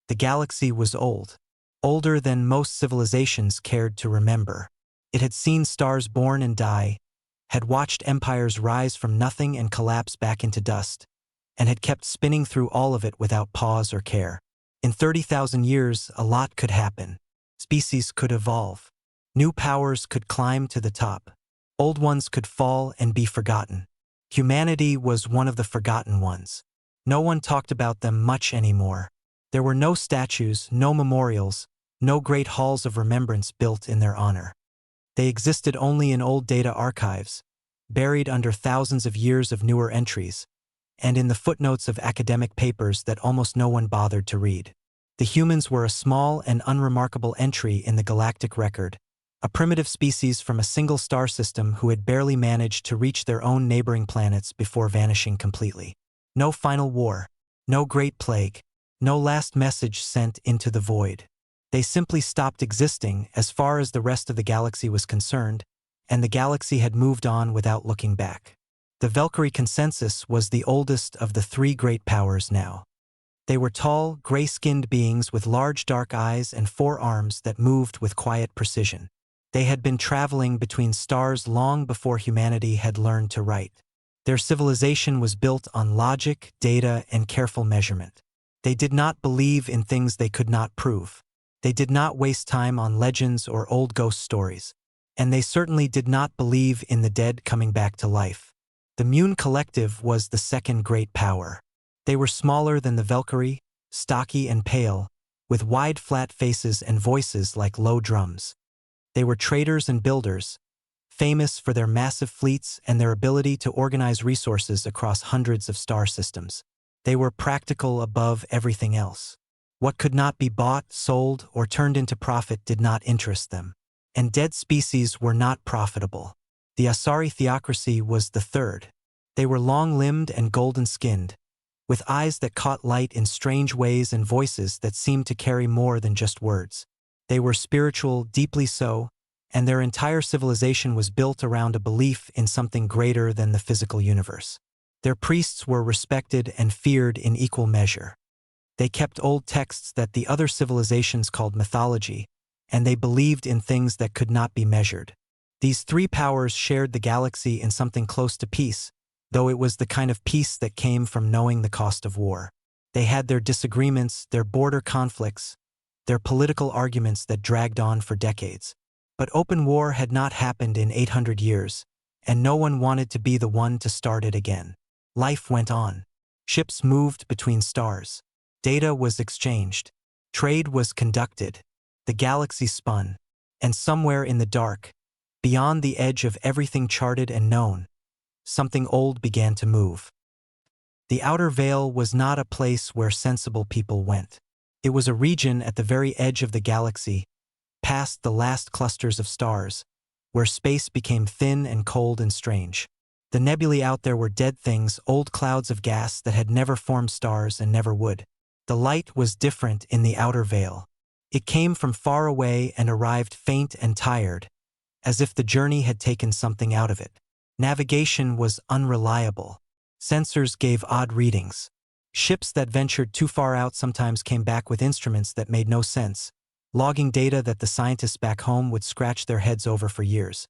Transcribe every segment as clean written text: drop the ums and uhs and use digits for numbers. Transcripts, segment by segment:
The galaxy was old. Older than most civilizations cared to remember. It had seen stars born and die, had watched empires rise from nothing and collapse back into dust, and had kept spinning through all of it without pause or care. In 30,000 years, a lot could happen. Species could evolve. New powers could climb to the top. Old ones could fall and be forgotten. Humanity was one of the forgotten ones. No one talked about them much anymore. There were no statues, no memorials, no great halls of remembrance built in their honor. They existed only in old data archives, buried under thousands of years of newer entries, and in the footnotes of academic papers that almost no one bothered to read. The humans were a small and unremarkable entry in the galactic record, a primitive species from a single star system who had barely managed to reach their own neighboring planets before vanishing completely. No final war, no great plague, no last message sent into the void. They simply stopped existing as far as the rest of the galaxy was concerned, and the galaxy had moved on without looking back. The Valkyrie consensus was the oldest of the three great powers now. They were tall, gray-skinned beings with large dark eyes and 4 arms that moved with quiet precision. They had been traveling between stars long before humanity had learned to write. Their civilization was built on logic, data, and careful measurement. They did not believe in things they could not prove. They did not waste time on legends or old ghost stories. And they certainly did not believe in the dead coming back to life. The Mune Collective was the second great power. They were smaller than the Valkyrie, stocky and pale, with wide flat faces and voices like low drums. They were traders and builders, famous for their massive fleets and their ability to organize resources across hundreds of star systems. They were practical above everything else. What could not be bought, sold, or turned into profit did not interest them. And dead species were not profitable. The Asari theocracy was the third. They were long-limbed and golden-skinned, with eyes that caught light in strange ways and voices that seemed to carry more than just words. They were spiritual, deeply so, and their entire civilization was built around a belief in something greater than the physical universe. Their priests were respected and feared in equal measure. They kept old texts that the other civilizations called mythology, and they believed in things that could not be measured. These three powers shared the galaxy in something close to peace, though it was the kind of peace that came from knowing the cost of war. They had their disagreements, their border conflicts, their political arguments that dragged on for decades. But open war had not happened in 800 years, and no one wanted to be the one to start it again. Life went on. Ships moved between stars. Data was exchanged. Trade was conducted. The galaxy spun. And somewhere in the dark, beyond the edge of everything charted and known, something old began to move. The outer veil was not a place where sensible people went. It was a region at the very edge of the galaxy, past the last clusters of stars, where space became thin and cold and strange. The nebulae out there were dead things, old clouds of gas that had never formed stars and never would. The light was different in the outer veil. It came from far away and arrived faint and tired, as if the journey had taken something out of it. Navigation was unreliable. Sensors gave odd readings. Ships that ventured too far out sometimes came back with instruments that made no sense, logging data that the scientists back home would scratch their heads over for years.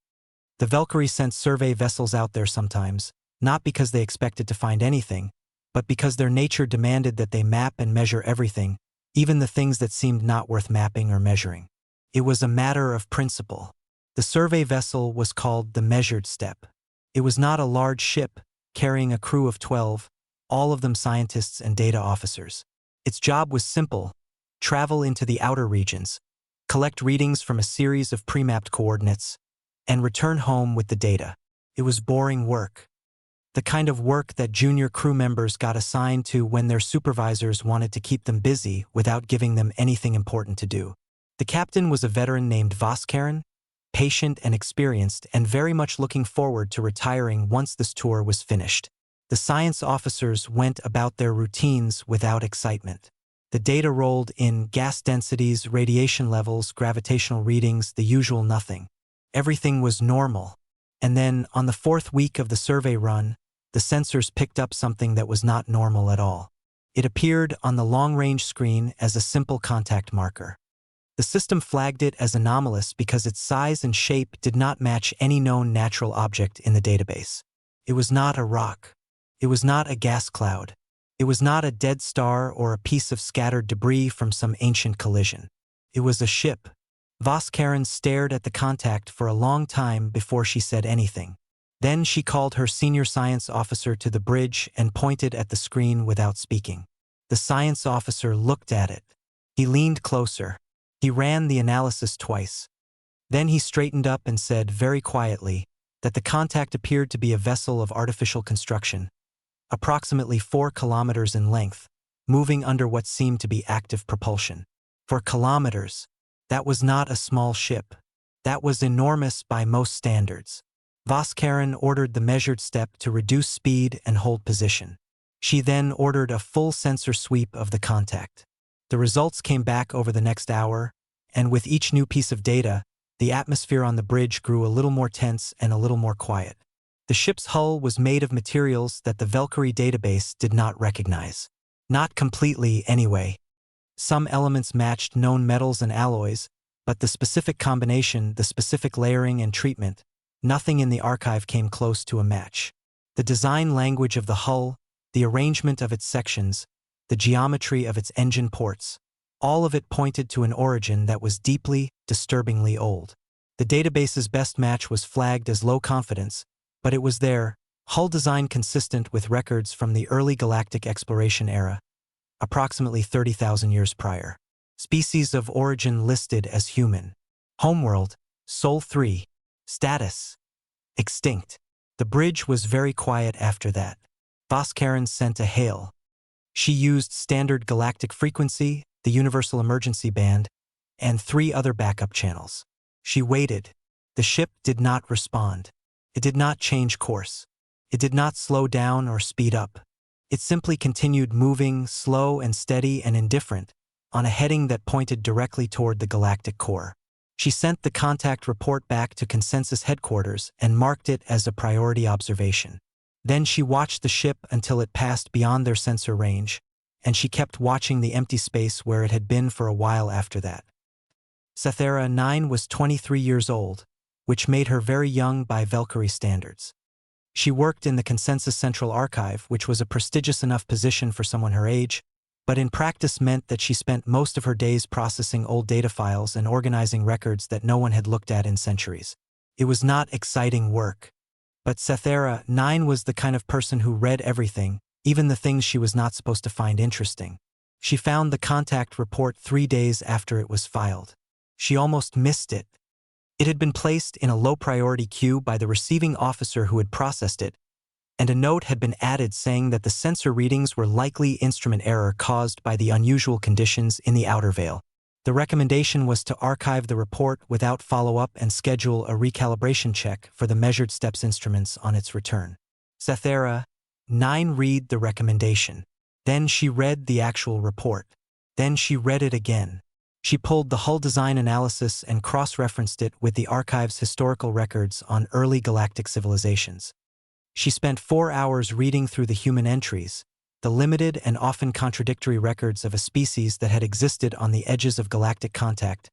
The Valkyrie sent survey vessels out there sometimes, not because they expected to find anything, but because their nature demanded that they map and measure everything, even the things that seemed not worth mapping or measuring. It was a matter of principle. The survey vessel was called the Measured Step. It was not a large ship, carrying a crew of 12, all of them scientists and data officers. Its job was simple: travel into the outer regions, collect readings from a series of pre-mapped coordinates, and return home with the data. It was boring work. The kind of work that junior crew members got assigned to when their supervisors wanted to keep them busy without giving them anything important to do. The captain was a veteran named Voskaren, patient and experienced, and very much looking forward to retiring once this tour was finished. The science officers went about their routines without excitement. The data rolled in: gas densities, radiation levels, gravitational readings, the usual nothing. Everything was normal. And then, on the 4th week of the survey run, the sensors picked up something that was not normal at all. It appeared on the long-range screen as a simple contact marker. The system flagged it as anomalous because its size and shape did not match any known natural object in the database. It was not a rock. It was not a gas cloud. It was not a dead star or a piece of scattered debris from some ancient collision. It was a ship. Voskaren stared at the contact for a long time before she said anything. Then she called her senior science officer to the bridge and pointed at the screen without speaking. The science officer looked at it. He leaned closer. He ran the analysis twice. Then he straightened up and said very quietly that the contact appeared to be a vessel of artificial construction, approximately 4 kilometers in length, moving under what seemed to be active propulsion. For kilometers, that was not a small ship. That was enormous by most standards. Voskaren ordered the measured step to reduce speed and hold position. She then ordered a full sensor sweep of the contact. The results came back over the next hour, and with each new piece of data, the atmosphere on the bridge grew a little more tense and a little more quiet. The ship's hull was made of materials that the Valkyrie database did not recognize. Not completely, anyway. Some elements matched known metals and alloys, but the specific combination, the specific layering and treatment, nothing in the archive came close to a match. The design language of the hull, the arrangement of its sections, the geometry of its engine ports, all of it pointed to an origin that was deeply, disturbingly old. The database's best match was flagged as low confidence, but it was there, hull design consistent with records from the early galactic exploration era, approximately 30,000 years prior. Species of origin listed as human. Homeworld, Sol 3. Status: extinct. The bridge was very quiet after that. Voskaren sent a hail. She used standard galactic frequency, the universal emergency band, and 3 other backup channels. She waited. The ship did not respond. It did not change course. It did not slow down or speed up. It simply continued moving, slow and steady and indifferent, on a heading that pointed directly toward the galactic core. She sent the contact report back to Consensus headquarters and marked it as a priority observation. Then she watched the ship until it passed beyond their sensor range, and she kept watching the empty space where it had been for a while after that. Setha 9 was 23 years old, which made her very young by Valkyrie standards. She worked in the Consensus Central Archive, which was a prestigious enough position for someone her age, but in practice meant that she spent most of her days processing old data files and organizing records that no one had looked at in centuries. It was not exciting work. But Setha 9 was the kind of person who read everything, even the things she was not supposed to find interesting. She found the contact report 3 days after it was filed. She almost missed it. It had been placed in a low-priority queue by the receiving officer who had processed it, and a note had been added saying that the sensor readings were likely instrument error caused by the unusual conditions in the outer veil. The recommendation was to archive the report without follow-up and schedule a recalibration check for the measured steps instruments on its return. Setha 9 read the recommendation. Then she read the actual report. Then she read it again. She pulled the hull design analysis and cross-referenced it with the archive's historical records on early galactic civilizations. She spent 4 hours reading through the human entries, the limited and often contradictory records of a species that had existed on the edges of galactic contact,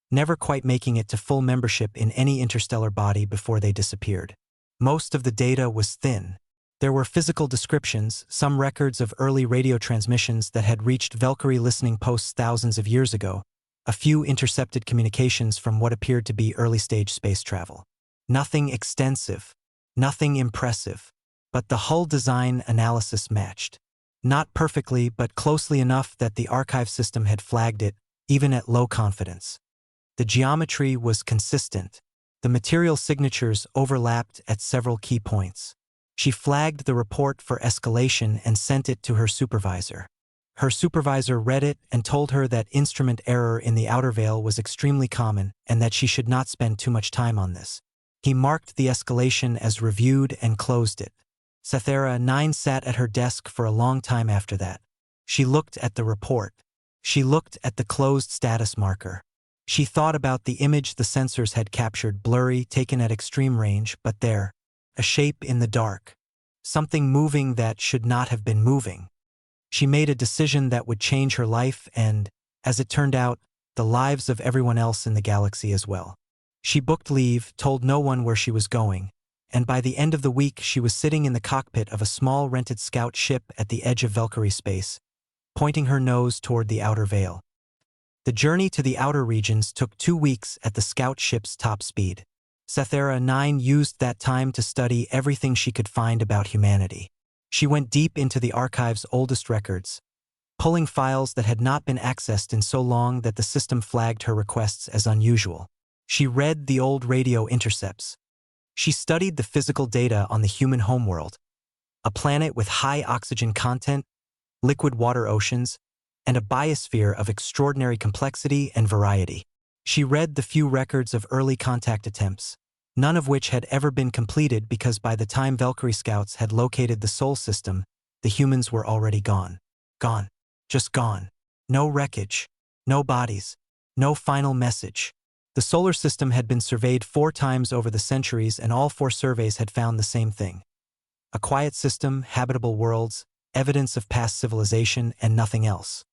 never quite making it to full membership in any interstellar body before they disappeared. Most of the data was thin. There were physical descriptions, some records of early radio transmissions that had reached Valkyrie listening posts thousands of years ago, a few intercepted communications from what appeared to be early-stage space travel. Nothing extensive, nothing impressive, but the hull design analysis matched. Not perfectly, but closely enough that the archive system had flagged it, even at low confidence. The geometry was consistent. The material signatures overlapped at several key points. She flagged the report for escalation and sent it to her supervisor. Her supervisor read it and told her that instrument error in the outer veil was extremely common and that she should not spend too much time on this. He marked the escalation as reviewed and closed it. Setha 9 sat at her desk for a long time after that. She looked at the report. She looked at the closed status marker. She thought about the image the sensors had captured, blurry, taken at extreme range, but there, a shape in the dark. Something moving that should not have been moving. She made a decision that would change her life and, as it turned out, the lives of everyone else in the galaxy as well. She booked leave, told no one where she was going, and by the end of the week she was sitting in the cockpit of a small rented scout ship at the edge of Valkyrie space, pointing her nose toward the outer veil. The journey to the outer regions took 2 weeks at the scout ship's top speed. Setha 9 used that time to study everything she could find about humanity. She went deep into the archive's oldest records, pulling files that had not been accessed in so long that the system flagged her requests as unusual. She read the old radio intercepts. She studied the physical data on the human homeworld, a planet with high oxygen content, liquid water oceans, and a biosphere of extraordinary complexity and variety. She read the few records of early contact attempts, none of which had ever been completed because by the time Valkyrie scouts had located the Sol system, the humans were already gone. Gone. Just gone. No wreckage. No bodies. No final message. The solar system had been surveyed 4 times over the centuries and all 4 surveys had found the same thing. A quiet system, habitable worlds, evidence of past civilization, and nothing else.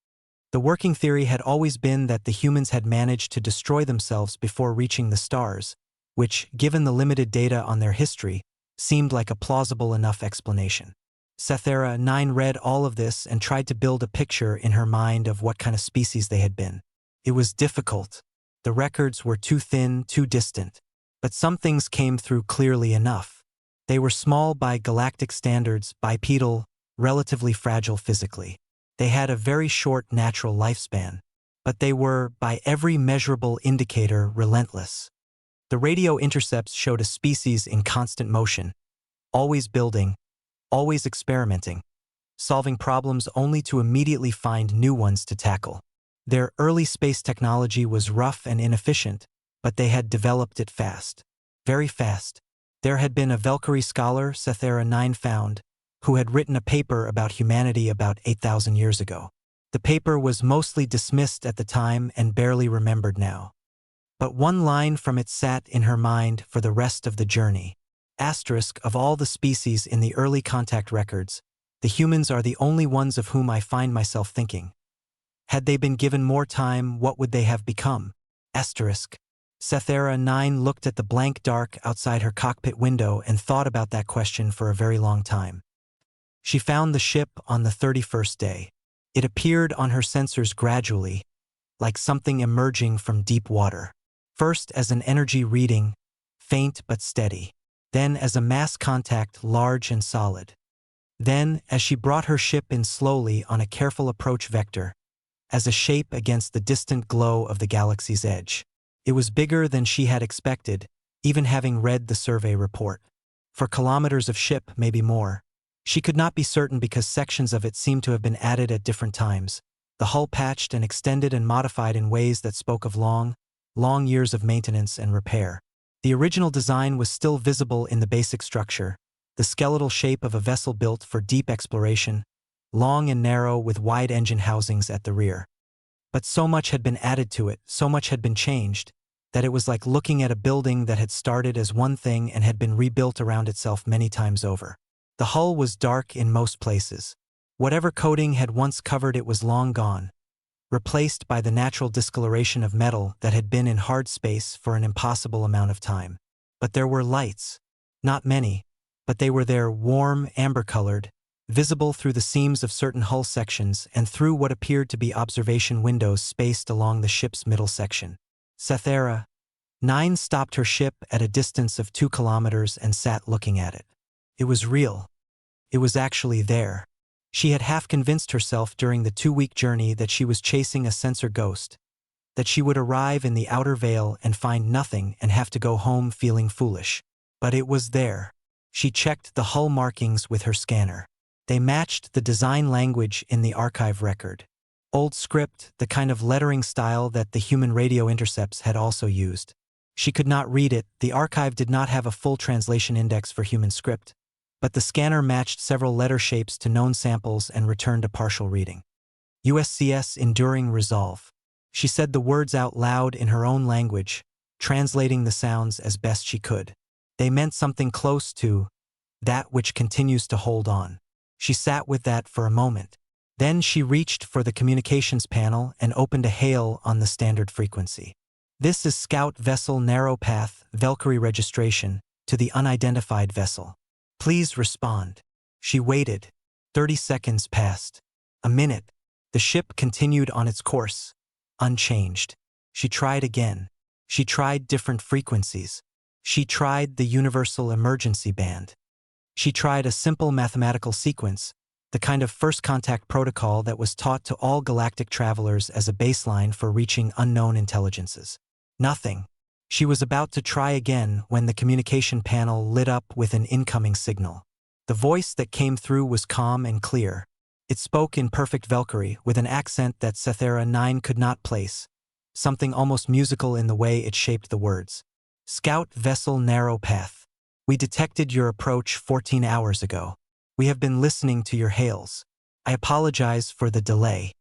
The working theory had always been that the humans had managed to destroy themselves before reaching the stars, which, given the limited data on their history, seemed like a plausible enough explanation. Setha 9 read all of this and tried to build a picture in her mind of what kind of species they had been. It was difficult. The records were too thin, too distant. But some things came through clearly enough. They were small by galactic standards, bipedal, relatively fragile physically. They had a very short natural lifespan, but they were, by every measurable indicator, relentless. The radio intercepts showed a species in constant motion, always building, always experimenting, solving problems only to immediately find new ones to tackle. Their early space technology was rough and inefficient, but they had developed it fast. Very fast. There had been a Valkyrie scholar, Setha 9 found, who had written a paper about humanity about 8,000 years ago. The paper was mostly dismissed at the time and barely remembered now. But one line from it sat in her mind for the rest of the journey. Asterisk, of all the species in the early contact records, the humans are the only ones of whom I find myself thinking. Had they been given more time, what would they have become? Asterisk. Setha 9 looked at the blank dark outside her cockpit window and thought about that question for a very long time. She found the ship on the 31st day. It appeared on her sensors gradually, like something emerging from deep water. First as an energy reading, faint but steady. Then as a mass contact, large and solid. Then, as she brought her ship in slowly on a careful approach vector, as a shape against the distant glow of the galaxy's edge. It was bigger than she had expected, even having read the survey report. For kilometers of ship, maybe more. She could not be certain because sections of it seemed to have been added at different times, the hull patched and extended and modified in ways that spoke of long years of maintenance and repair. The original design was still visible in the basic structure, the skeletal shape of a vessel built for deep exploration, long and narrow with wide engine housings at the rear. But so much had been added to it, so much had been changed, that it was like looking at a building that had started as one thing and had been rebuilt around itself many times over. The hull was dark in most places. Whatever coating had once covered it was long gone, replaced by the natural discoloration of metal that had been in hard space for an impossible amount of time. But there were lights. Not many, but they were there, warm, amber-colored, visible through the seams of certain hull sections and through what appeared to be observation windows spaced along the ship's middle section. Setha 9 stopped her ship at a distance of 2 kilometers and sat looking at it. It was real. It was actually there. She had half convinced herself during the 2-week journey that she was chasing a sensor ghost, that she would arrive in the outer veil and find nothing and have to go home feeling foolish. But it was there. She checked the hull markings with her scanner. They matched the design language in the archive record. Old script, the kind of lettering style that the human radio intercepts had also used. She could not read it. The archive did not have a full translation index for human script, but the scanner matched several letter shapes to known samples and returned a partial reading. USCS Enduring Resolve. She said the words out loud in her own language, translating the sounds as best she could. They meant something close to that which continues to hold on. She sat with that for a moment. Then she reached for the communications panel and opened a hail on the standard frequency. "This is Scout Vessel Narrow Path, Valkyrie registration, to the unidentified vessel. Please respond." She waited. 30 seconds passed. A minute. The ship continued on its course, unchanged. She tried again. She tried different frequencies. She tried the universal emergency band. She tried a simple mathematical sequence, the kind of first contact protocol that was taught to all galactic travelers as a baseline for reaching unknown intelligences. Nothing. She was about to try again when the communication panel lit up with an incoming signal. The voice that came through was calm and clear. It spoke in perfect Valkyrie with an accent that Setha 9 could not place, something almost musical in the way it shaped the words. "Scout Vessel Narrow Path. We detected your approach 14 hours ago. We have been listening to your hails. I apologize for the delay.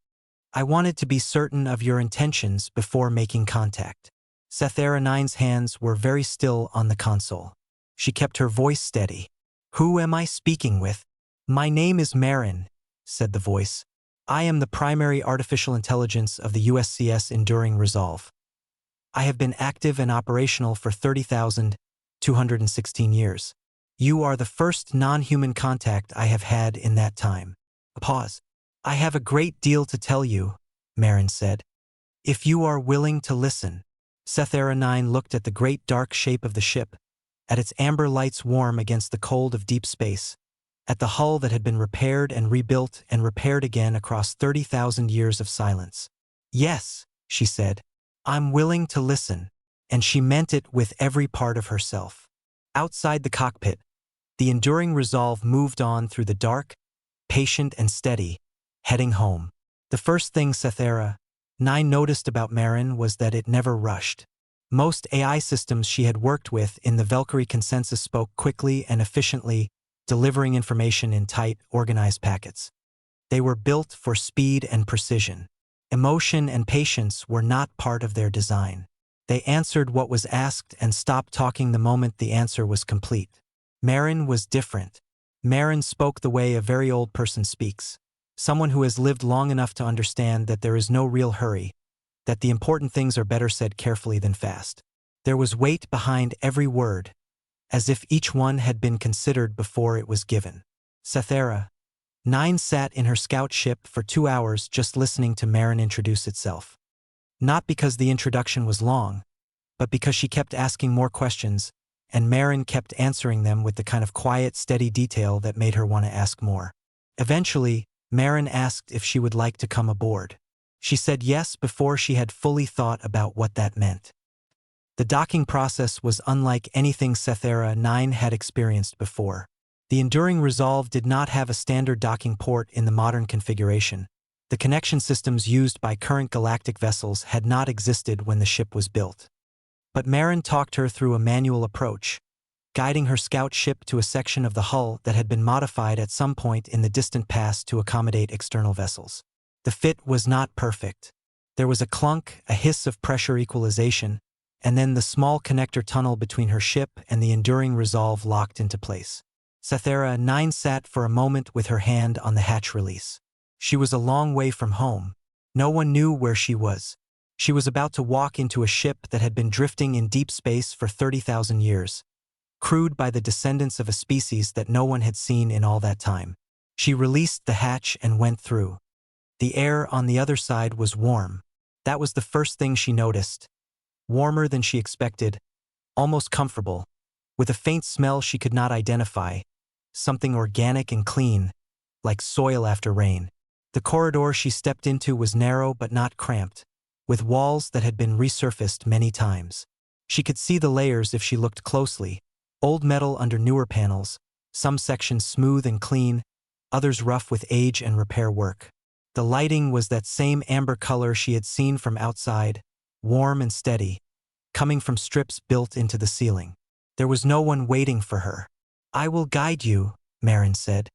I wanted to be certain of your intentions before making contact." Setha 9's hands were very still on the console. She kept her voice steady. "Who am I speaking with?" "My name is Marin," said the voice. "I am the primary artificial intelligence of the USCS Enduring Resolve. I have been active and operational for 30,216 years. You are the first non-human contact I have had in that time." A pause. "I have a great deal to tell you," Marin said. "If you are willing to listen." Setha 9 looked at the great dark shape of the ship, at its amber lights warm against the cold of deep space, at the hull that had been repaired and rebuilt and repaired again across 30,000 years of silence. "Yes," she said, "I'm willing to listen," and she meant it with every part of herself. Outside the cockpit, the Enduring Resolve moved on through the dark, patient and steady, heading home. The first thing Setha 9 noticed about Marin was that it never rushed. Most AI systems she had worked with in the Valkyrie consensus spoke quickly and efficiently, delivering information in tight, organized packets. They were built for speed and precision. Emotion and patience were not part of their design. They answered what was asked and stopped talking the moment the answer was complete. Marin was different. Marin spoke the way a very old person speaks. Someone who has lived long enough to understand that there is no real hurry, that the important things are better said carefully than fast. There was weight behind every word, as if each one had been considered before it was given. Setha 9 sat in her scout ship for 2 hours just listening to Marin introduce itself. Not because the introduction was long, but because she kept asking more questions, and Marin kept answering them with the kind of quiet, steady detail that made her want to ask more. Eventually, Marin asked if she would like to come aboard. She said yes before she had fully thought about what that meant. The docking process was unlike anything Setha 9 had experienced before. The Enduring Resolve did not have a standard docking port in the modern configuration. The connection systems used by current galactic vessels had not existed when the ship was built. But Marin talked her through a manual approach, guiding her scout ship to a section of the hull that had been modified at some point in the distant past to accommodate external vessels. The fit was not perfect. There was a clunk, a hiss of pressure equalization, and then the small connector tunnel between her ship and the Enduring Resolve locked into place. Setha 9 sat for a moment with her hand on the hatch release. She was a long way from home. No one knew where she was. She was about to walk into a ship that had been drifting in deep space for 30,000 years, crewed by the descendants of a species that no one had seen in all that time. She released the hatch and went through. The air on the other side was warm. That was the first thing she noticed. Warmer than she expected, almost comfortable, with a faint smell she could not identify, something organic and clean, like soil after rain. The corridor she stepped into was narrow but not cramped, with walls that had been resurfaced many times. She could see the layers if she looked closely, old metal under newer panels, some sections smooth and clean, others rough with age and repair work. The lighting was that same amber color she had seen from outside, warm and steady, coming from strips built into the ceiling. There was no one waiting for her. "I will guide you," Marin said.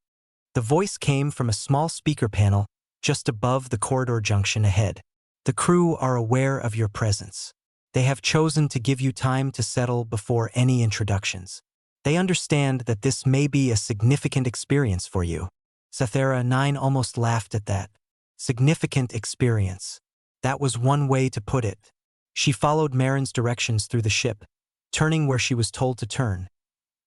The voice came from a small speaker panel just above the corridor junction ahead. "The crew are aware of your presence. They have chosen to give you time to settle before any introductions. They understand that this may be a significant experience for you. Sethera 9 almost laughed at that. Significant experience. That was one way to put it. She followed Marin's directions through the ship, turning where she was told to turn,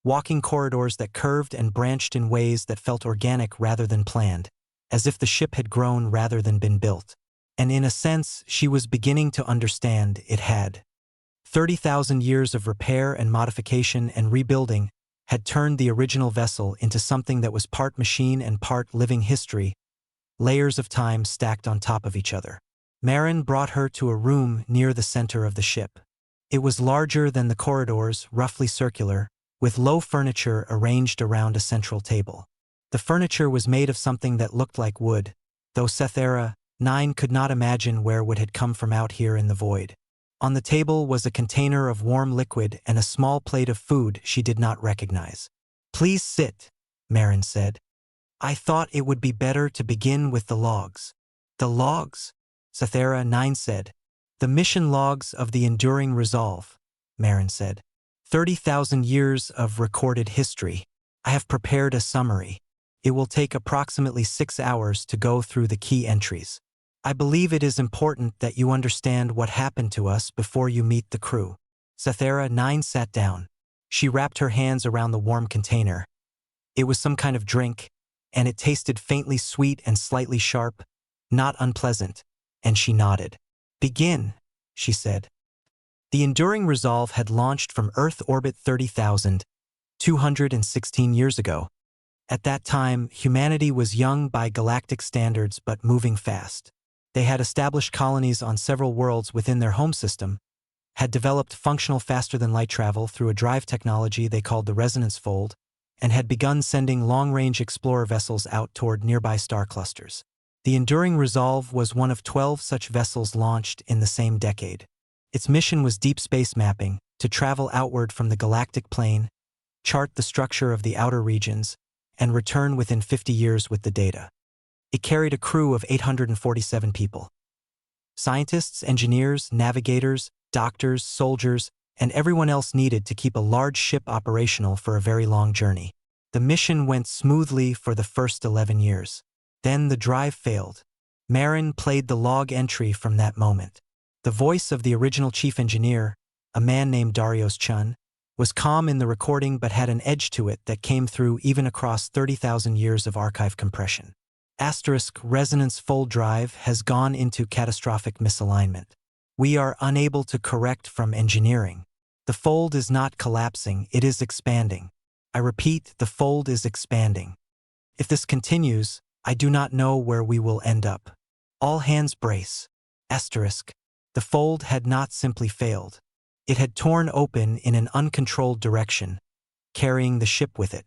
walking corridors that curved and branched in ways that felt organic rather than planned, as if the ship had grown rather than been built. And in a sense, she was beginning to understand it had. 30,000 years of repair and modification and rebuilding had turned the original vessel into something that was part machine and part living history, layers of time stacked on top of each other. Marin brought her to a room near the center of the ship. It was larger than the corridors, roughly circular, with low furniture arranged around a central table. The furniture was made of something that looked like wood, though Sethera 9 could not imagine where wood had come from out here in the void. On the table was a container of warm liquid and a small plate of food she did not recognize. "Please sit," Marin said. "I thought it would be better to begin with the logs." "The logs?" Sethera 9 said. "The mission logs of the Enduring Resolve," Marin said. 30,000 years of recorded history. I have prepared a summary. It will take approximately 6 hours to go through the key entries. I believe it is important that you understand what happened to us before you meet the crew." Sethera 9 sat down. She wrapped her hands around the warm container. It was some kind of drink, and it tasted faintly sweet and slightly sharp, not unpleasant, and she nodded. "Begin," she said. The Enduring Resolve had launched from Earth orbit 30,216 years ago. At that time, humanity was young by galactic standards but moving fast. They had established colonies on several worlds within their home system, had developed functional faster-than-light travel through a drive technology they called the Resonance Fold, and had begun sending long-range explorer vessels out toward nearby star clusters. The Enduring Resolve was one of 12 such vessels launched in the same decade. Its mission was deep space mapping, to travel outward from the galactic plane, chart the structure of the outer regions, and return within 50 years with the data. It carried a crew of 847 people. Scientists, engineers, navigators, doctors, soldiers, and everyone else needed to keep a large ship operational for a very long journey. The mission went smoothly for the first 11 years. Then the drive failed. Marin played the log entry from that moment. The voice of the original chief engineer, a man named Darius Chun, was calm in the recording but had an edge to it that came through even across 30,000 years of archive compression. Resonance Fold drive has gone into catastrophic misalignment. We are unable to correct from engineering. The fold is not collapsing, it is expanding. I repeat, the fold is expanding. If this continues, I do not know where we will end up. All hands brace. The fold had not simply failed. It had torn open in an uncontrolled direction, carrying the ship with it.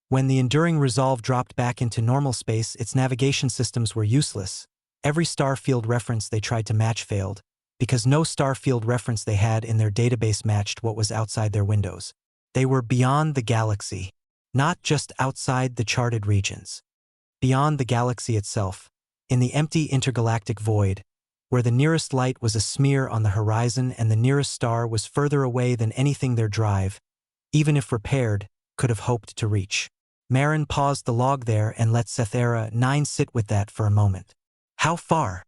When the Enduring Resolve dropped back into normal space, its navigation systems were useless. Every star field reference they tried to match failed, because no star field reference they had in their database matched what was outside their windows. They were beyond the galaxy, not just outside the charted regions. Beyond the galaxy itself, in the empty intergalactic void, where the nearest light was a smear on the horizon and the nearest star was further away than anything their drive, even if repaired, could have hoped to reach. Marin paused the log there and let Sethera 9 sit with that for a moment. "How far?"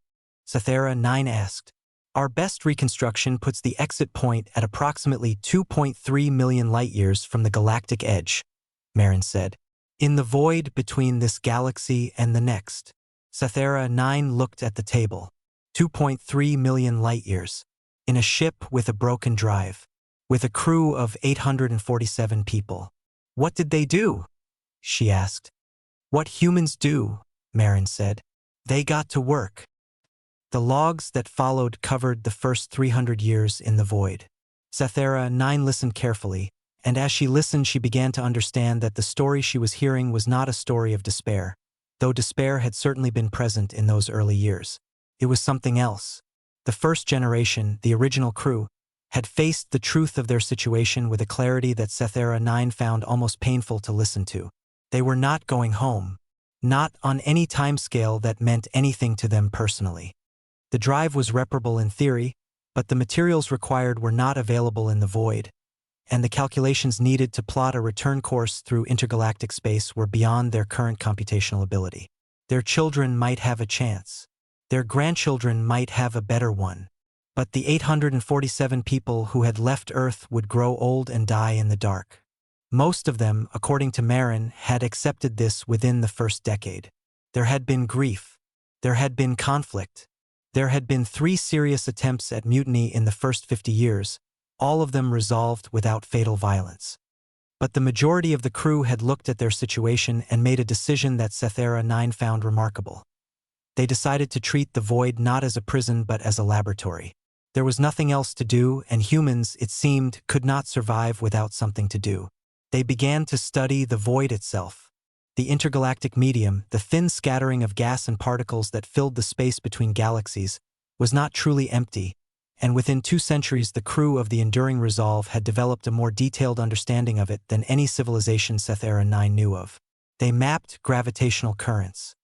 Sethera 9 asked. "Our best reconstruction puts the exit point at approximately 2.3 million light-years from the galactic edge," Marin said. "In the void between this galaxy and the next." Sethera 9 looked at the table. 2.3 million light-years. In a ship with a broken drive. With a crew of 847 people. "What did they do?" she asked. "What humans do," Marin said. "They got to work." The logs that followed covered the first 300 years in the void. Sethera 9 listened carefully, and as she listened she began to understand that the story she was hearing was not a story of despair, though despair had certainly been present in those early years. It was something else. The first generation, the original crew, had faced the truth of their situation with a clarity that Sethera 9 found almost painful to listen to. They were not going home. Not on any timescale that meant anything to them personally. The drive was reparable in theory, but the materials required were not available in the void. and the calculations needed to plot a return course through intergalactic space were beyond their current computational ability. Their children might have a chance. Their grandchildren might have a better one. But the 847 people who had left Earth would grow old and die in the dark. Most of them, according to Marin, had accepted this within the first decade. There had been grief. There had been conflict. There had been 3 serious attempts at mutiny in the first 50 years, all of them resolved without fatal violence. But the majority of the crew had looked at their situation and made a decision that Setha 9 found remarkable. They decided to treat the void not as a prison but as a laboratory. There was nothing else to do, and humans, it seemed, could not survive without something to do. They began to study the void itself. The intergalactic medium, the thin scattering of gas and particles that filled the space between galaxies, was not truly empty, and within 2 centuries the crew of the Enduring Resolve had developed a more detailed understanding of it than any civilization Setha 9 knew of. They mapped gravitational currents.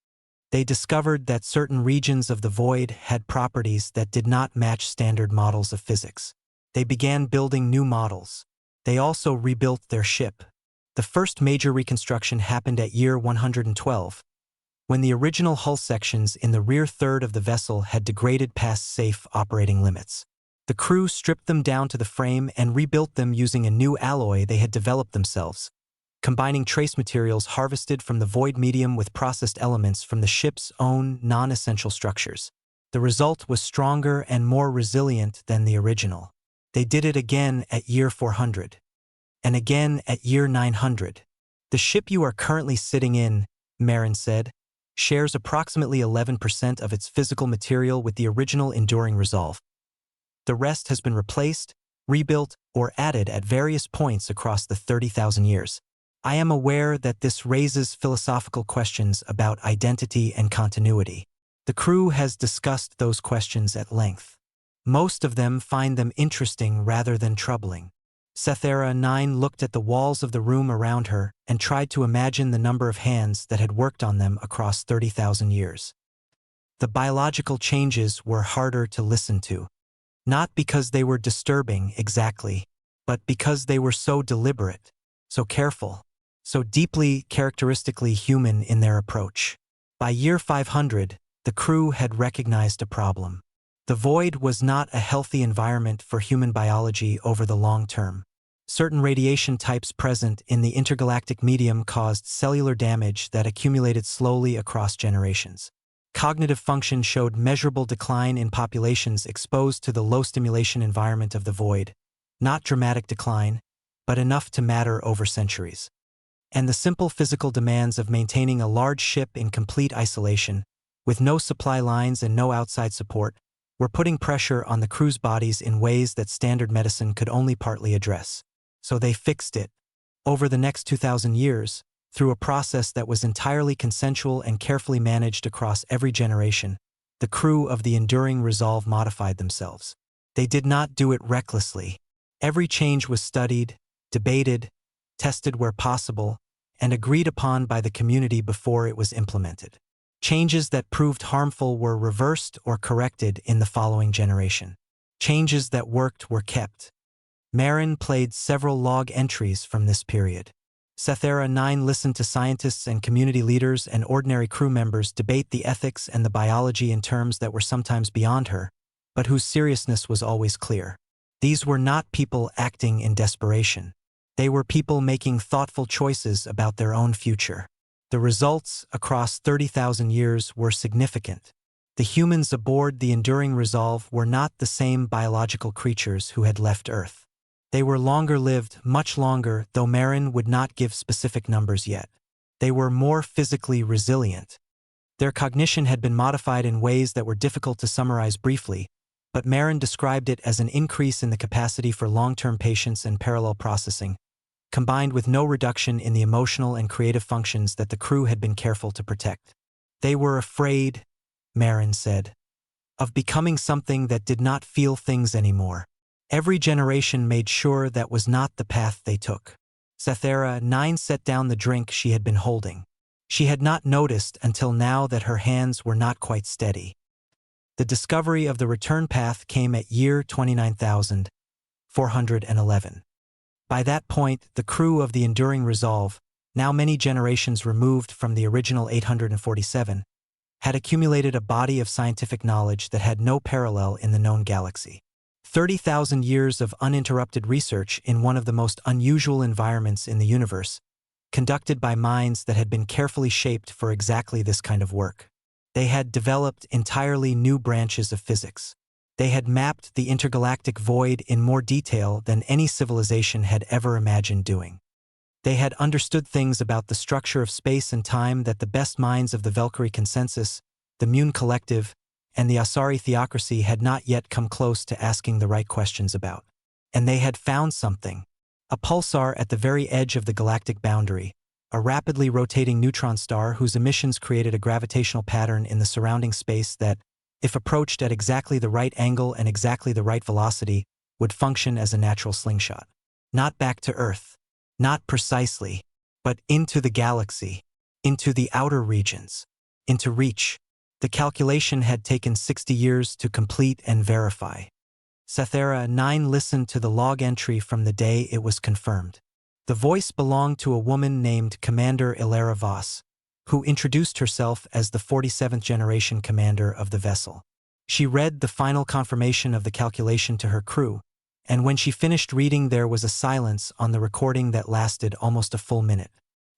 They discovered that certain regions of the void had properties that did not match standard models of physics. They began building new models. They also rebuilt their ship. The first major reconstruction happened at year 112, when the original hull sections in the rear third of the vessel had degraded past safe operating limits. The crew stripped them down to the frame and rebuilt them using a new alloy they had developed themselves, combining trace materials harvested from the void medium with processed elements from the ship's own non-essential structures. The result was stronger and more resilient than the original. They did it again at year 400. And again at year 900. The ship you are currently sitting in, Marin said, shares approximately 11% of its physical material with the original Enduring Resolve. The rest has been replaced, rebuilt, or added at various points across the 30,000 years. I am aware that this raises philosophical questions about identity and continuity. The crew has discussed those questions at length. Most of them find them interesting rather than troubling. Setha 9 looked at the walls of the room around her and tried to imagine the number of hands that had worked on them across 30,000 years. The biological changes were harder to listen to. Not because they were disturbing exactly, but because they were so deliberate, so careful, so deeply characteristically human in their approach. By year 500, the crew had recognized a problem. The void was not a healthy environment for human biology over the long term. Certain radiation types present in the intergalactic medium caused cellular damage that accumulated slowly across generations. Cognitive function showed measurable decline in populations exposed to the low-stimulation environment of the void. Not dramatic decline, but enough to matter over centuries. And the simple physical demands of maintaining a large ship in complete isolation, with no supply lines and no outside support, were putting pressure on the crew's bodies in ways that standard medicine could only partly address. So they fixed it. Over the next 2,000 years, through a process that was entirely consensual and carefully managed across every generation, the crew of the Enduring Resolve modified themselves. They did not do it recklessly. Every change was studied, debated, tested where possible, and agreed upon by the community before it was implemented. Changes that proved harmful were reversed or corrected in the following generation. Changes that worked were kept. Marin played several log entries from this period. Setha 9 listened to scientists and community leaders and ordinary crew members debate the ethics and the biology in terms that were sometimes beyond her, but whose seriousness was always clear. These were not people acting in desperation. They were people making thoughtful choices about their own future. The results across 30,000 years were significant. The humans aboard the Enduring Resolve were not the same biological creatures who had left Earth. They were longer-lived, much longer, though Marin would not give specific numbers yet. They were more physically resilient. Their cognition had been modified in ways that were difficult to summarize briefly, but Marin described it as an increase in the capacity for long-term patience and parallel processing, combined with no reduction in the emotional and creative functions that the crew had been careful to protect. They were afraid, Marin said, of becoming something that did not feel things anymore. Every generation made sure that was not the path they took. Setha 9 set down the drink she had been holding. She had not noticed until now that her hands were not quite steady. The discovery of the return path came at year 29,411. By that point, the crew of the Enduring Resolve, now many generations removed from the original 847, had accumulated a body of scientific knowledge that had no parallel in the known galaxy. 30,000 years of uninterrupted research in one of the most unusual environments in the universe, conducted by minds that had been carefully shaped for exactly this kind of work. They had developed entirely new branches of physics. They had mapped the intergalactic void in more detail than any civilization had ever imagined doing. They had understood things about the structure of space and time that the best minds of the Valkyrie Consensus, the Mune Collective, and the Asari Theocracy had not yet come close to asking the right questions about. And they had found something. A pulsar at the very edge of the galactic boundary, a rapidly rotating neutron star whose emissions created a gravitational pattern in the surrounding space that, if approached at exactly the right angle and exactly the right velocity, would function as a natural slingshot. Not back to Earth. Not precisely, but into the galaxy, into the outer regions, into reach. The calculation had taken 60 years to complete and verify. Setha 9 listened to the log entry from the day it was confirmed. The voice belonged to a woman named Commander Ilara Voss, who introduced herself as the 47th generation commander of the vessel. She read the final confirmation of the calculation to her crew, and when she finished reading there was a silence on the recording that lasted almost a full minute.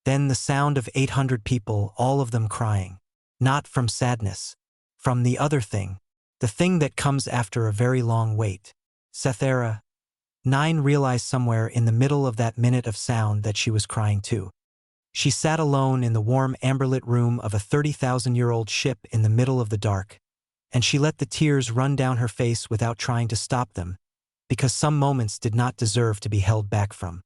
Then the sound of 800 people, all of them crying. Not from sadness. From the other thing. The thing that comes after a very long wait. Setha 9 realized somewhere in the middle of that minute of sound that she was crying too. She sat alone in the warm amberlit room of a 30,000-year-old ship in the middle of the dark, and she let the tears run down her face without trying to stop them, because some moments did not deserve to be held back from.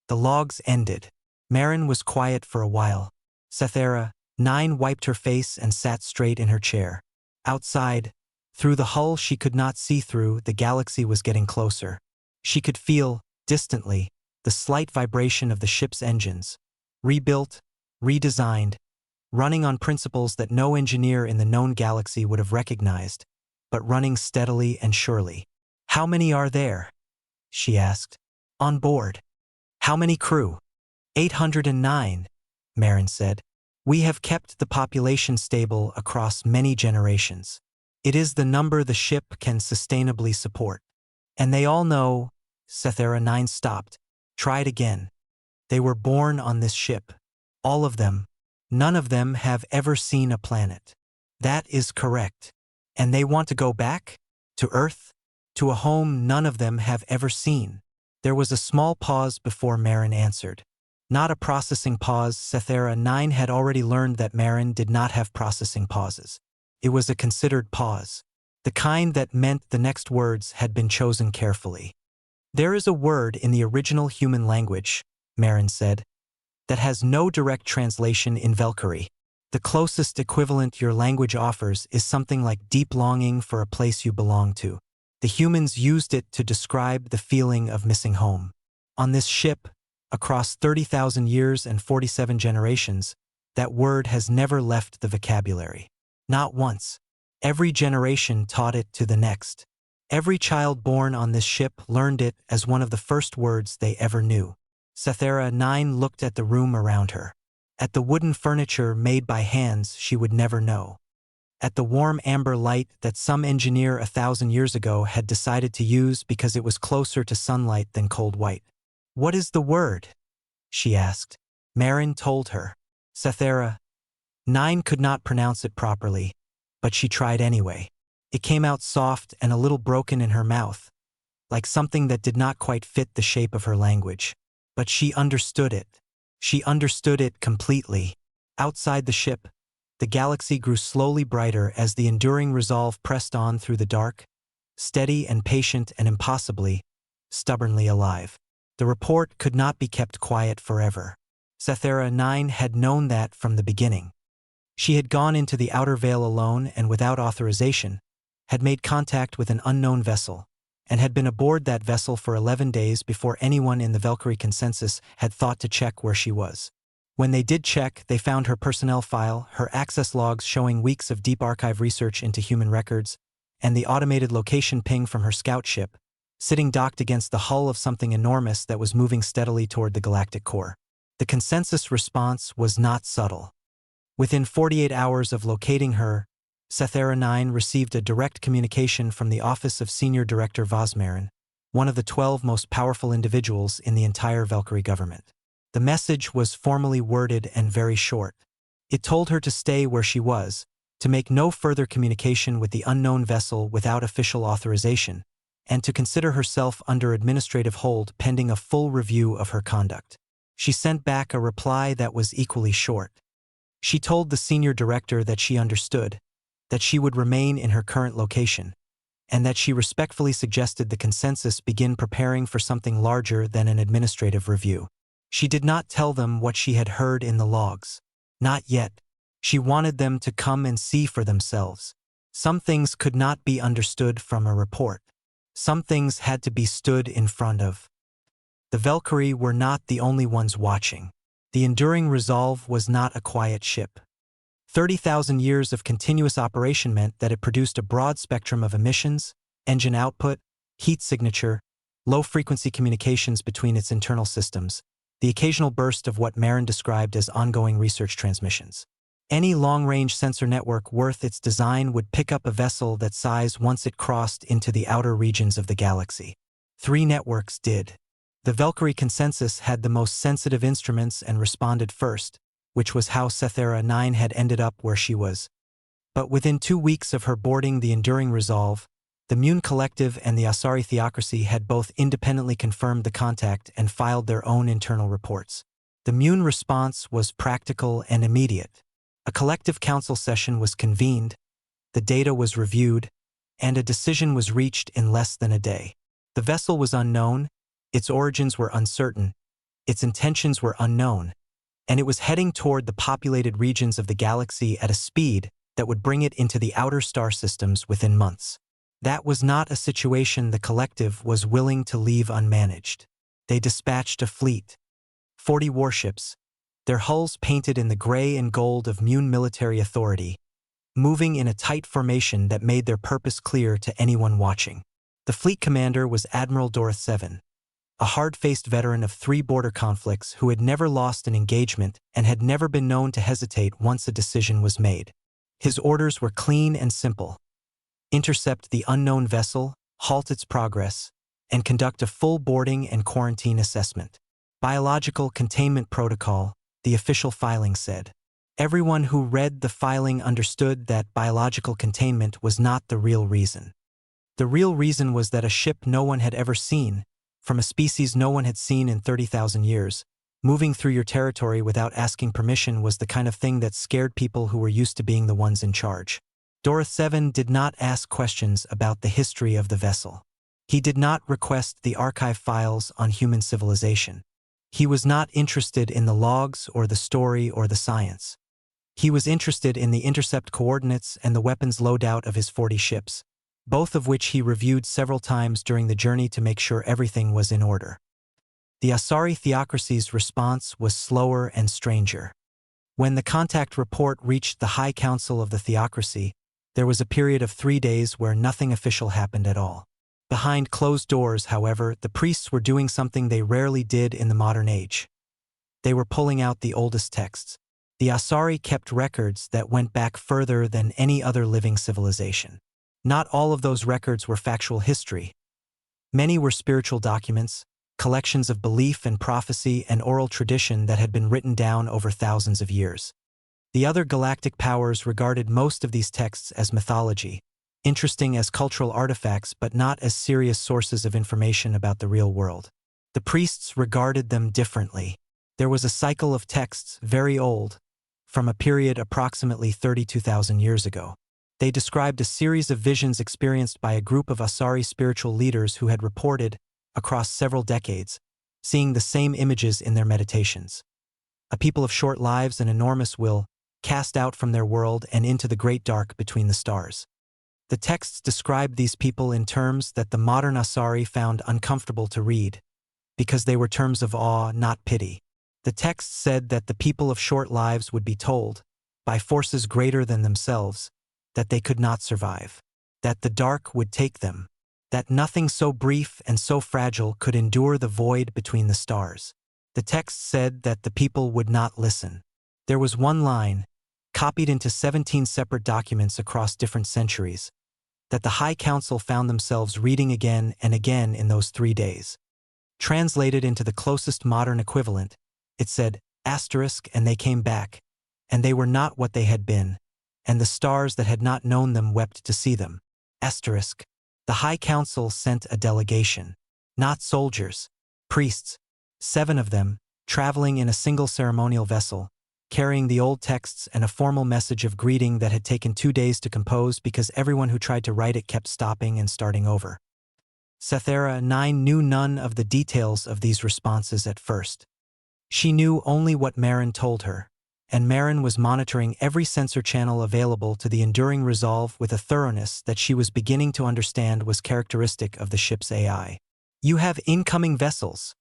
The logs ended. Marin was quiet for a while. Setha 9 wiped her face and sat straight in her chair. Outside, through the hull she could not see through, the galaxy was getting closer. She could feel, distantly, the slight vibration of the ship's engines. Rebuilt, redesigned, running on principles that no engineer in the known galaxy would have recognized, but running steadily and surely. "How many are there?" she asked. "On board." "How many crew?" 809, Marin said. "We have kept the population stable across many generations. It is the number the ship can sustainably support. And they all know." Setha 9 stopped. "Tried again. They were born on this ship. All of them. None of them have ever seen a planet." "That is correct. And they want to go back? To Earth? To a home none of them have ever seen?" There was a small pause before Marin answered. Not a processing pause. Setha 9 had already learned that Marin did not have processing pauses. It was a considered pause. The kind that meant the next words had been chosen carefully. "There is a word in the original human language," Marin said, "that has no direct translation in Valkyrie. The closest equivalent your language offers is something like deep longing for a place you belong to. The humans used it to describe the feeling of missing home. On this ship, across 30,000 years and 47 generations, that word has never left the vocabulary. Not once. Every generation taught it to the next. Every child born on this ship learned it as one of the first words they ever knew." Setha 9 looked at the room around her. At the wooden furniture made by hands she would never know. At the warm amber light that some engineer 1,000 years ago had decided to use because it was closer to sunlight than cold white. "What is the word?" she asked. Marin told her. Setha 9 could not pronounce it properly, but she tried anyway. It came out soft and a little broken in her mouth, like something that did not quite fit the shape of her language. But she understood it. She understood it completely. Outside the ship, the galaxy grew slowly brighter as the Enduring Resolve pressed on through the dark, steady and patient and impossibly, stubbornly alive. The report could not be kept quiet forever. Setha 9 had known that from the beginning. She had gone into the outer veil alone and without authorization, had made contact with an unknown vessel, and had been aboard that vessel for 11 days before anyone in the Valkyrie Consensus had thought to check where she was. When they did check, they found her personnel file, her access logs showing weeks of deep archive research into human records, and the automated location ping from her scout ship, sitting docked against the hull of something enormous that was moving steadily toward the galactic core. The consensus response was not subtle. Within 48 hours of locating her, Setha 9 received a direct communication from the office of Senior Director Vosmarin, one of the 12 most powerful individuals in the entire Valkyrie government. The message was formally worded and very short. It told her to stay where she was, to make no further communication with the unknown vessel without official authorization, and to consider herself under administrative hold pending a full review of her conduct. She sent back a reply that was equally short. She told the senior director that she understood, that she would remain in her current location, and that she respectfully suggested the consensus begin preparing for something larger than an administrative review. She did not tell them what she had heard in the logs. Not yet. She wanted them to come and see for themselves. Some things could not be understood from a report. Some things had to be stood in front of. The Valkyrie were not the only ones watching. The enduring resolve was not a quiet ship. 30,000 years of continuous operation meant that it produced a broad spectrum of emissions, engine output, heat signature, low-frequency communications between its internal systems, the occasional burst of what Marin described as ongoing research transmissions. Any long-range sensor network worth its design would pick up a vessel that size once it crossed into the outer regions of the galaxy. 3 networks did. The Valkyrie consensus had the most sensitive instruments and responded first, which was how Setha 9 had ended up where she was. But within 2 weeks of her boarding the Enduring Resolve, the Mune Collective and the Asari Theocracy had both independently confirmed the contact and filed their own internal reports. The Mune response was practical and immediate. A collective council session was convened, the data was reviewed, and a decision was reached in less than a day. The vessel was unknown, its origins were uncertain, its intentions were unknown, and it was heading toward the populated regions of the galaxy at a speed that would bring it into the outer star systems within months. That was not a situation the collective was willing to leave unmanaged. They dispatched a fleet. 40 warships, their hulls painted in the gray and gold of Mune military authority, moving in a tight formation that made their purpose clear to anyone watching. The fleet commander was Admiral Dorothy 7, a hard-faced veteran of 3 border conflicts who had never lost an engagement and had never been known to hesitate once a decision was made. His orders were clean and simple. Intercept the unknown vessel, halt its progress, and conduct a full boarding and quarantine assessment. Biological containment protocol, the official filing said. Everyone who read the filing understood that biological containment was not the real reason. The real reason was that a ship no one had ever seen, from a species no one had seen in 30,000 years, moving through your territory without asking permission was the kind of thing that scared people who were used to being the ones in charge. Dorothy 7 did not ask questions about the history of the vessel. He did not request the archive files on human civilization. He was not interested in the logs or the story or the science. He was interested in the intercept coordinates and the weapons loadout of his 40 ships, both of which he reviewed several times during the journey to make sure everything was in order. The Asari Theocracy's response was slower and stranger. When the contact report reached the High Council of the Theocracy, there was a period of 3 days where nothing official happened at all. Behind closed doors, however, the priests were doing something they rarely did in the modern age. They were pulling out the oldest texts. The Asari kept records that went back further than any other living civilization. Not all of those records were factual history. Many were spiritual documents, collections of belief and prophecy and oral tradition that had been written down over thousands of years. The other galactic powers regarded most of these texts as mythology, interesting as cultural artifacts but not as serious sources of information about the real world. The priests regarded them differently. There was a cycle of texts, very old, from a period approximately 32,000 years ago. They described a series of visions experienced by a group of Asari spiritual leaders who had reported, across several decades, seeing the same images in their meditations. A people of short lives and enormous will, cast out from their world and into the great dark between the stars. The texts described these people in terms that the modern Asari found uncomfortable to read, because they were terms of awe, not pity. The texts said that the people of short lives would be told, by forces greater than themselves, that they could not survive, that the dark would take them, that nothing so brief and so fragile could endure the void between the stars. The text said that the people would not listen. There was one line, copied into 17 separate documents across different centuries, that the High Council found themselves reading again and again in those 3 days. Translated into the closest modern equivalent, it said, and they came back, and they were not what they had been, and the stars that had not known them wept to see them. The High Council sent a delegation, not soldiers, priests, 7 of them, traveling in a single ceremonial vessel, carrying the old texts and a formal message of greeting that had taken 2 days to compose because everyone who tried to write it kept stopping and starting over. Setha 9 knew none of the details of these responses at first. She knew only what Marin told her, and Marin was monitoring every sensor channel available to the enduring resolve with a thoroughness that she was beginning to understand was characteristic of the ship's AI. "You have incoming vessels,"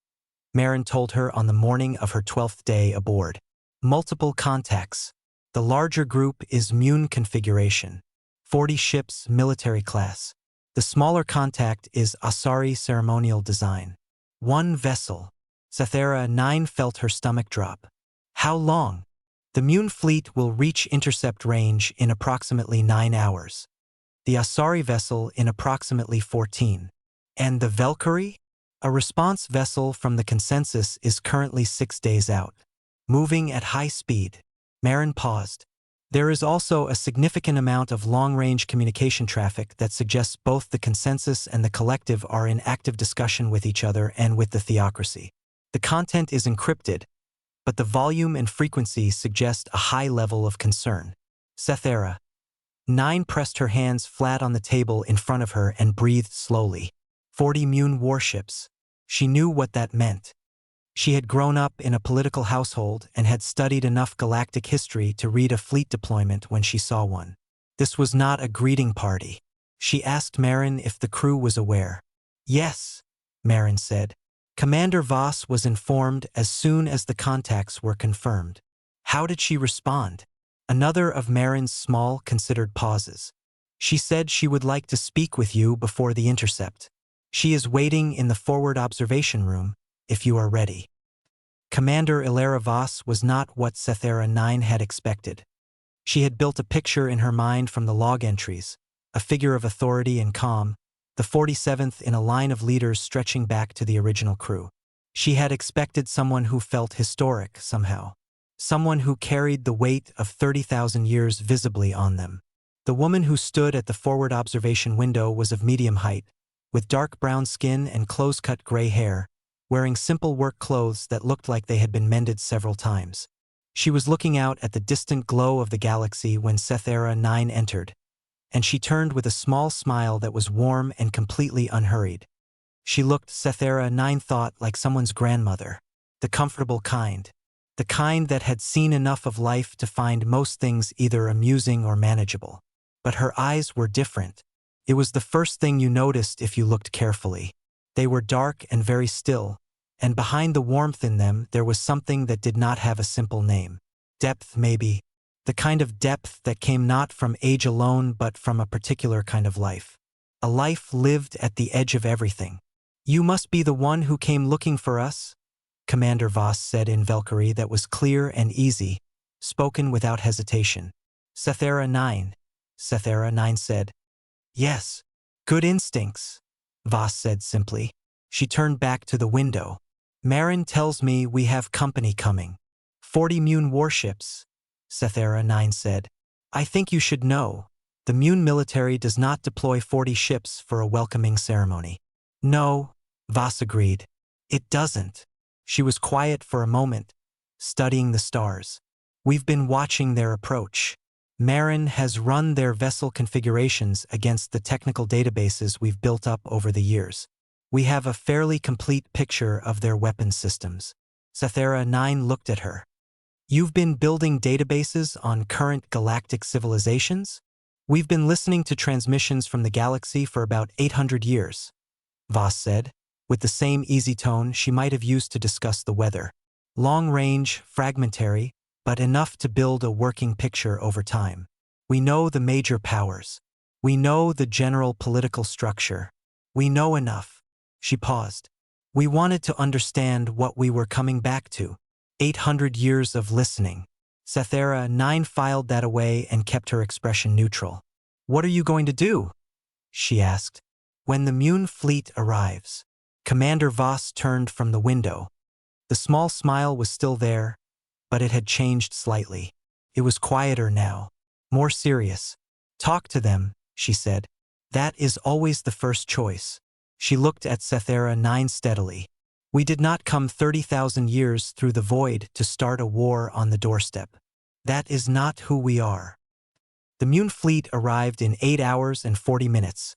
Marin told her on the morning of her 12th day aboard. "Multiple contacts. The larger group is Mune configuration. 40 ships, military class. The smaller contact is Asari ceremonial design. 1 vessel." Setha 9 felt her stomach drop. "How long?" "The Mune fleet will reach intercept range in approximately 9 hours. The Asari vessel in approximately 14. And the Valkyrie? A response vessel from the consensus is currently 6 days out. Moving at high speed." Marin paused. "There is also a significant amount of long-range communication traffic that suggests both the consensus and the collective are in active discussion with each other and with the theocracy. The content is encrypted, but the volume and frequency suggest a high level of concern." Setha 9 pressed her hands flat on the table in front of her and breathed slowly. 40 Mune warships. She knew what that meant. She had grown up in a political household and had studied enough galactic history to read a fleet deployment when she saw one. This was not a greeting party. She asked Marin if the crew was aware. "Yes," Marin said. "Commander Voss was informed as soon as the contacts were confirmed." "How did she respond?" Another of Marin's small, considered pauses. "She said she would like to speak with you before the intercept. She is waiting in the forward observation room, if you are ready." Commander Ilara Voss was not what Setha 9 had expected. She had built a picture in her mind from the log entries, a figure of authority and calm, the 47th in a line of leaders stretching back to the original crew. She had expected someone who felt historic somehow, someone who carried the weight of 30,000 years visibly on them. The woman who stood at the forward observation window was of medium height, with dark brown skin and close-cut gray hair, wearing simple work clothes that looked like they had been mended several times. She was looking out at the distant glow of the galaxy when Setha 9 entered, and she turned with a small smile that was warm and completely unhurried. She looked, Setha 9 thought, like someone's grandmother, the comfortable kind, the kind that had seen enough of life to find most things either amusing or manageable. But her eyes were different. It was the first thing you noticed if you looked carefully. They were dark and very still, and behind the warmth in them there was something that did not have a simple name. Depth, maybe. The kind of depth that came not from age alone but from a particular kind of life. A life lived at the edge of everything. "You must be the one who came looking for us?" Commander Voss said in Valkyrie that was clear and easy, spoken without hesitation. Setha 9. Setha 9 said. "Yes. Good instincts," Voss said simply. She turned back to the window. "Marin tells me we have company coming. 40 Mune warships," Setha 9 said. "I think you should know. The Mune military does not deploy 40 ships for a welcoming ceremony." "No," Voss agreed. "It doesn't." She was quiet for a moment, studying the stars. "We've been watching their approach. Marin has run their vessel configurations against the technical databases we've built up over the years. We have a fairly complete picture of their weapon systems." Setha 9 looked at her. "You've been building databases on current galactic civilizations?" "We've been listening to transmissions from the galaxy for about 800 years, Voss said, with the same easy tone she might have used to discuss the weather. "Long-range, fragmentary, but enough to build a working picture over time. We know the major powers. We know the general political structure. We know enough. She paused. We wanted to understand what we were coming back to. 800 years of listening. Setha 9 filed that away and kept her expression neutral. What are you going to do? She asked. When the Mune fleet arrives. Commander Voss turned from the window. The small smile was still there, but it had changed slightly. It was quieter now, more serious. Talk to them, she said. That is always the first choice. She looked at Setha 9 steadily. We did not come 30,000 years through the void to start a war on the doorstep. That is not who we are. The Mune fleet arrived in 8 hours and 40 minutes,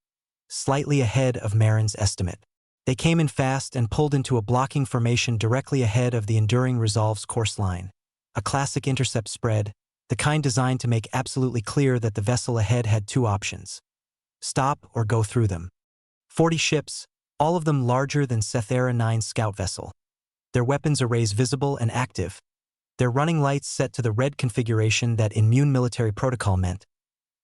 slightly ahead of Marin's estimate. They came in fast and pulled into a blocking formation directly ahead of the Enduring Resolve's course line. A classic intercept spread, the kind designed to make absolutely clear that the vessel ahead had two options: stop or go through them. 40 ships, all of them larger than Setha 9's scout vessel. Their weapons arrays visible and active, their running lights set to the red configuration that in Mune military protocol meant,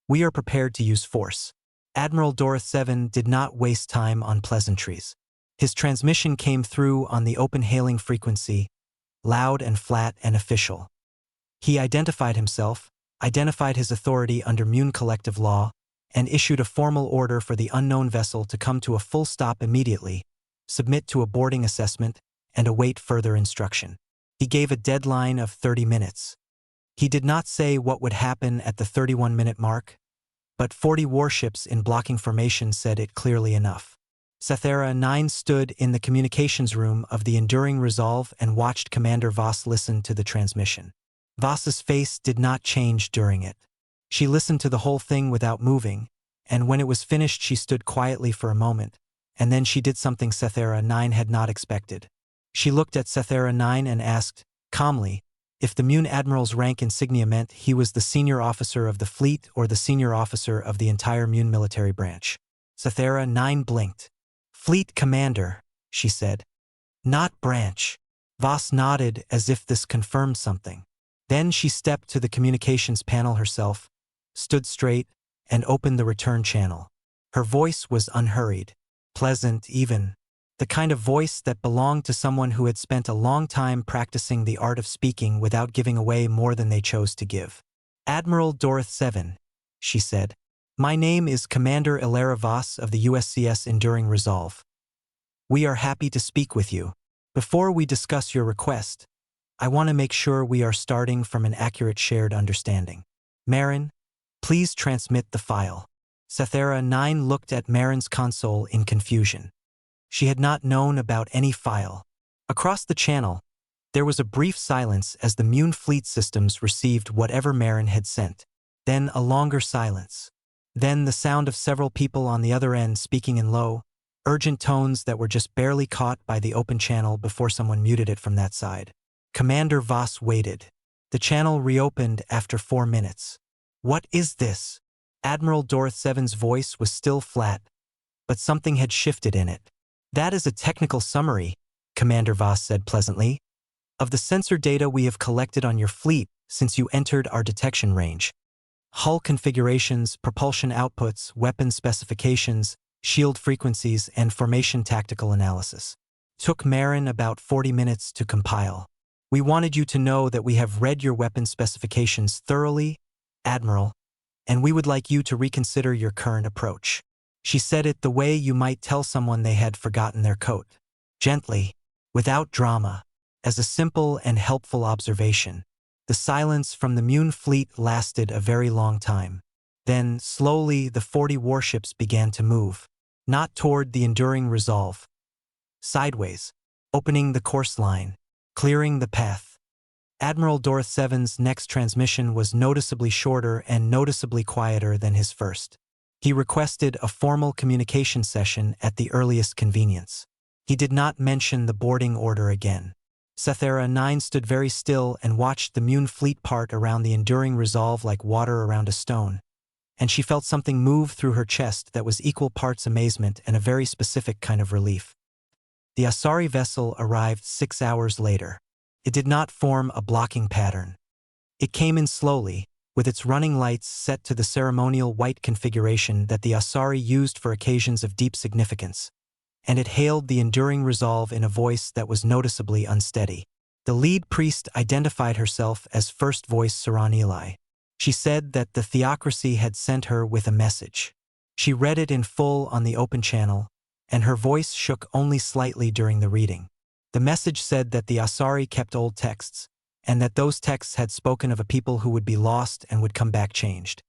we are prepared to use force. Admiral Doroth 7 did not waste time on pleasantries. His transmission came through on the open hailing frequency, loud and flat and official. He identified himself, identified his authority under Mune collective law, and issued a formal order for the unknown vessel to come to a full stop immediately, submit to a boarding assessment, and await further instruction. He gave a deadline of 30 minutes. He did not say what would happen at the 31-minute mark, but 40 warships in blocking formation said it clearly enough. Setha 9 stood in the communications room of the Enduring Resolve and watched Commander Voss listen to the transmission. Voss's face did not change during it. She listened to the whole thing without moving, and when it was finished she stood quietly for a moment, and then she did something Setha 9 had not expected. She looked at Setha 9 and asked, calmly, if the Mune Admiral's rank insignia meant he was the senior officer of the fleet or the senior officer of the entire Mune military branch. Setha 9 blinked. Fleet Commander, she said. Not branch. Voss nodded as if this confirmed something. Then she stepped to the communications panel herself, stood straight, and opened the return channel. Her voice was unhurried, pleasant even, the kind of voice that belonged to someone who had spent a long time practicing the art of speaking without giving away more than they chose to give. Admiral Doroth 7, she said. My name is Commander Ilara Voss of the USCS Enduring Resolve. We are happy to speak with you. Before we discuss your request, I want to make sure we are starting from an accurate shared understanding. Marin, please transmit the file. Setha 9 looked at Marin's console in confusion. She had not known about any file. Across the channel, there was a brief silence as the Mune fleet systems received whatever Marin had sent. Then a longer silence. Then the sound of several people on the other end speaking in low, urgent tones that were just barely caught by the open channel before someone muted it from that side. Commander Voss waited. The channel reopened after 4 minutes. What is this? Admiral Doroth 7's voice was still flat, but something had shifted in it. That is a technical summary, Commander Voss said pleasantly, of the sensor data we have collected on your fleet since you entered our detection range. Hull configurations, propulsion outputs, weapon specifications, shield frequencies, and formation tactical analysis. Took Marin about 40 minutes to compile. We wanted you to know that we have read your weapon specifications thoroughly, Admiral, and we would like you to reconsider your current approach. She said it the way you might tell someone they had forgotten their coat. Gently, without drama, as a simple and helpful observation. The silence from the Mune fleet lasted a very long time. Then, slowly, the 40 warships began to move. Not toward the Enduring Resolve. Sideways, opening the course line, clearing the path. Admiral Doroth 7's next transmission was noticeably shorter and noticeably quieter than his first. He requested a formal communication session at the earliest convenience. He did not mention the boarding order again. Setha 9 stood very still and watched the Mune fleet part around the Enduring Resolve like water around a stone, and she felt something move through her chest that was equal parts amazement and a very specific kind of relief. The Asari vessel arrived 6 hours later. It did not form a blocking pattern. It came in slowly, with its running lights set to the ceremonial white configuration that the Asari used for occasions of deep significance, and it hailed the enduring resolve in a voice that was noticeably unsteady. The lead priest identified herself as First Voice Saranili. She said that the theocracy had sent her with a message. She read it in full on the open channel, and her voice shook only slightly during the reading. The message said that the Asari kept old texts, and that those texts had spoken of a people who would be lost and would come back changed.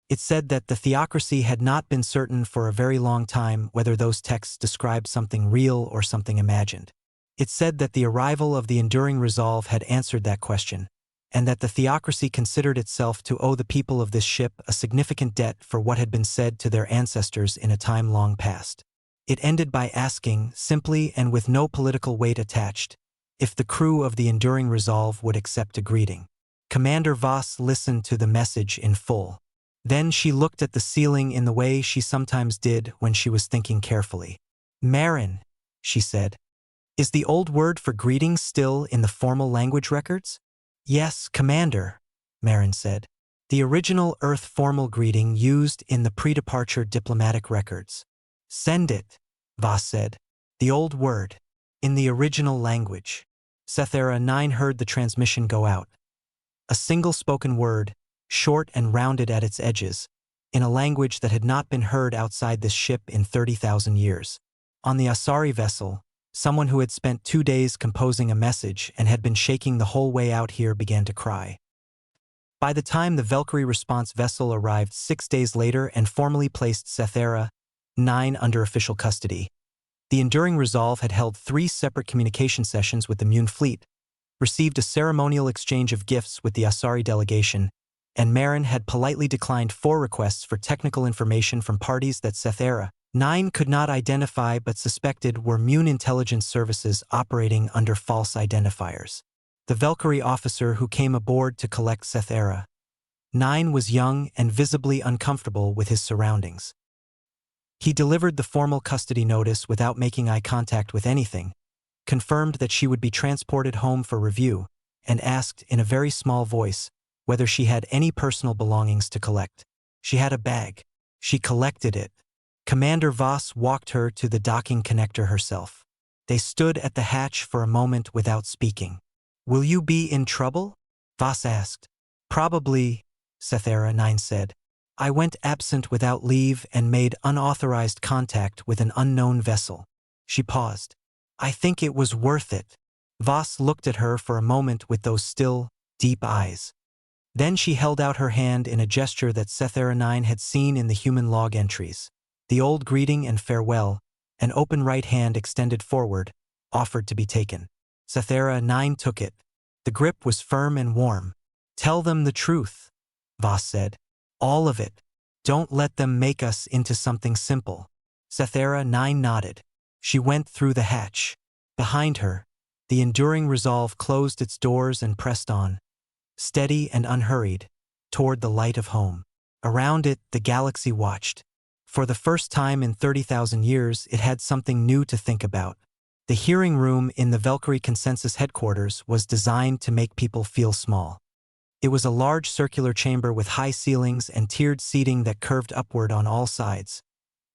It said that the theocracy had not been certain for a very long time whether those texts described something real or something imagined. It said that the arrival of the enduring resolve had answered that question, and that the theocracy considered itself to owe the people of this ship a significant debt for what had been said to their ancestors in a time long past. It ended by asking, simply and with no political weight attached, if the crew of the enduring resolve would accept a greeting. Commander Voss listened to the message in full. Then she looked at the ceiling in the way she sometimes did when she was thinking carefully. "Marin," she said. "Is the old word for greeting still in the formal language records?" "Yes, Commander," Marin said. "The original Earth formal greeting used in the pre-departure diplomatic records." "Send it," Voss said. "The old word. In the original language." Setha 9 heard the transmission go out. A single spoken word, short and rounded at its edges, in a language that had not been heard outside this ship in 30,000 years. On the Asari vessel, someone who had spent 2 days composing a message and had been shaking the whole way out here began to cry. By the time the Valkyrie response vessel arrived 6 days later and formally placed Setha 9 under official custody, the Enduring Resolve had held 3 separate communication sessions with the Mune fleet, received a ceremonial exchange of gifts with the Asari delegation, and Marin had politely declined 4 requests for technical information from parties that Setha 9 could not identify but suspected were Mune intelligence services operating under false identifiers. The Valkyrie officer who came aboard to collect Setha 9 was young and visibly uncomfortable with his surroundings. He delivered the formal custody notice without making eye contact with anything, confirmed that she would be transported home for review, and asked in a very small voice whether she had any personal belongings to collect. She had a bag. She collected it. Commander Voss walked her to the docking connector herself. They stood at the hatch for a moment without speaking. "Will you be in trouble?" Voss asked. "Probably," Setha 9 said. "I went absent without leave and made unauthorized contact with an unknown vessel." She paused. "I think it was worth it." Voss looked at her for a moment with those still, deep eyes. Then she held out her hand in a gesture that Setha 9 had seen in the human log entries. The old greeting and farewell, an open right hand extended forward, offered to be taken. Setha 9 took it. The grip was firm and warm. "Tell them the truth," Voss said. "All of it. Don't let them make us into something simple." Setha 9 nodded. She went through the hatch. Behind her, the Enduring Resolve closed its doors and pressed on, steady and unhurried, toward the light of home. Around it, the galaxy watched. For the first time in 30,000 years, it had something new to think about. The hearing room in the Valkyrie Consensus headquarters was designed to make people feel small. It was a large circular chamber with high ceilings and tiered seating that curved upward on all sides,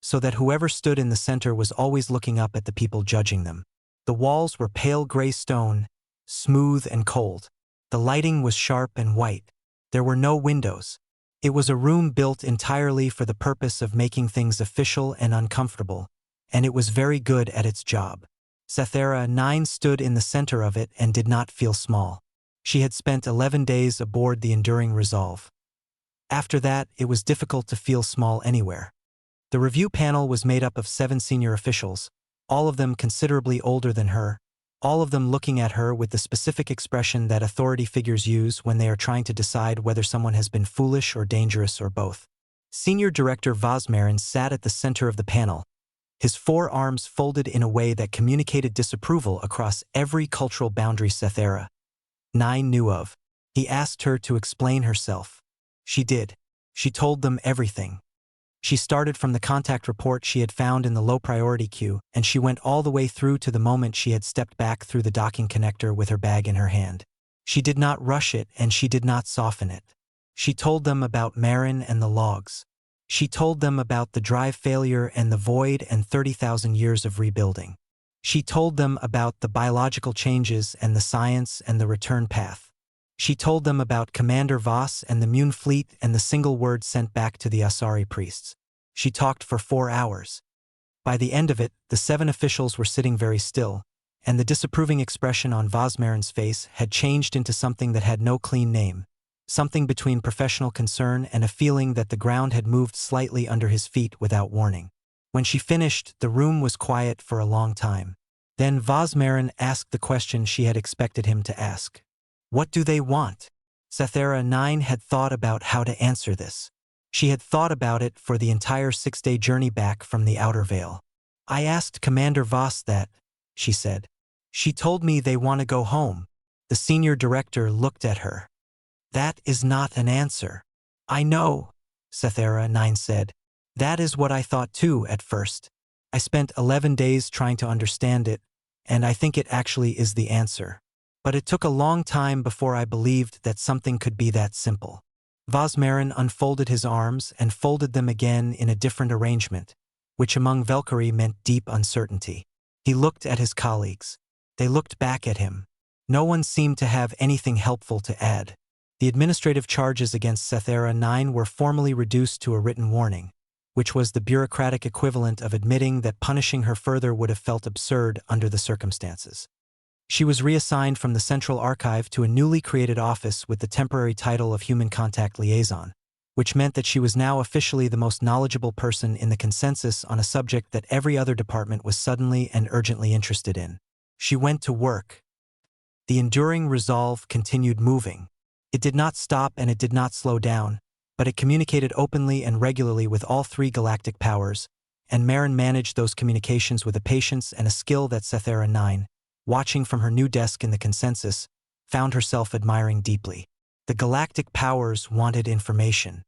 so that whoever stood in the center was always looking up at the people judging them. The walls were pale gray stone, smooth and cold. The lighting was sharp and white. There were no windows. It was a room built entirely for the purpose of making things official and uncomfortable, and it was very good at its job. Setha 9 stood in the center of it and did not feel small. She had spent 11 days aboard the Enduring Resolve. After that, it was difficult to feel small anywhere. The review panel was made up of 7 senior officials, all of them considerably older than her, all of them looking at her with the specific expression that authority figures use when they are trying to decide whether someone has been foolish or dangerous or both. Senior Director Vosmarin sat at the center of the panel, his 4 arms folded in a way that communicated disapproval across every cultural boundary Setha 9 knew of. He asked her to explain herself. She did. She told them everything. She started from the contact report she had found in the low-priority queue, and she went all the way through to the moment she had stepped back through the docking connector with her bag in her hand. She did not rush it and she did not soften it. She told them about Marin and the logs. She told them about the drive failure and the void and 30,000 years of rebuilding. She told them about the biological changes and the science and the return path. She told them about Commander Voss and the Mune fleet and the single word sent back to the Asari priests. She talked for 4 hours. By the end of it, the 7 officials were sitting very still, and the disapproving expression on Vosmarin's face had changed into something that had no clean name, something between professional concern and a feeling that the ground had moved slightly under his feet without warning. When she finished, the room was quiet for a long time. Then Vosmarin asked the question she had expected him to ask. What do they want? Setha 9 had thought about how to answer this. She had thought about it for the entire 6-day journey back from the Outer Veil. I asked Commander Voss that, she said. She told me they want to go home. The senior director looked at her. That is not an answer. I know, Setha 9 said. That is what I thought too at first. I spent 11 days trying to understand it, and I think it actually is the answer. But it took a long time before I believed that something could be that simple. Vosmarin unfolded his arms and folded them again in a different arrangement, which among Valkyrie meant deep uncertainty. He looked at his colleagues. They looked back at him. No one seemed to have anything helpful to add. The administrative charges against Setha 9 were formally reduced to a written warning, which was the bureaucratic equivalent of admitting that punishing her further would have felt absurd under the circumstances. She was reassigned from the Central Archive to a newly created office with the temporary title of Human Contact Liaison, which meant that she was now officially the most knowledgeable person in the consensus on a subject that every other department was suddenly and urgently interested in. She went to work. The enduring resolve continued moving. It did not stop and it did not slow down, but it communicated openly and regularly with all 3 galactic powers, and Marin managed those communications with a patience and a skill that Setha 9, watching from her new desk in the consensus, found herself admiring deeply. The galactic powers wanted information.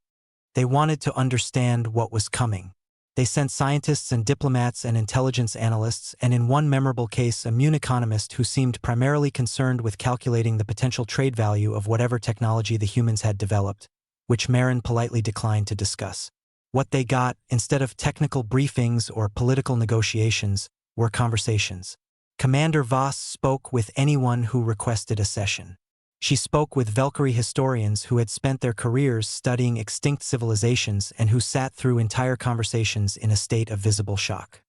They wanted to understand what was coming. They sent scientists and diplomats and intelligence analysts, and in one memorable case a Mune economist who seemed primarily concerned with calculating the potential trade value of whatever technology the humans had developed, which Marin politely declined to discuss. What they got, instead of technical briefings or political negotiations, were conversations. Commander Voss spoke with anyone who requested a session. She spoke with Valkyrie historians who had spent their careers studying extinct civilizations and who sat through entire conversations in a state of visible shock.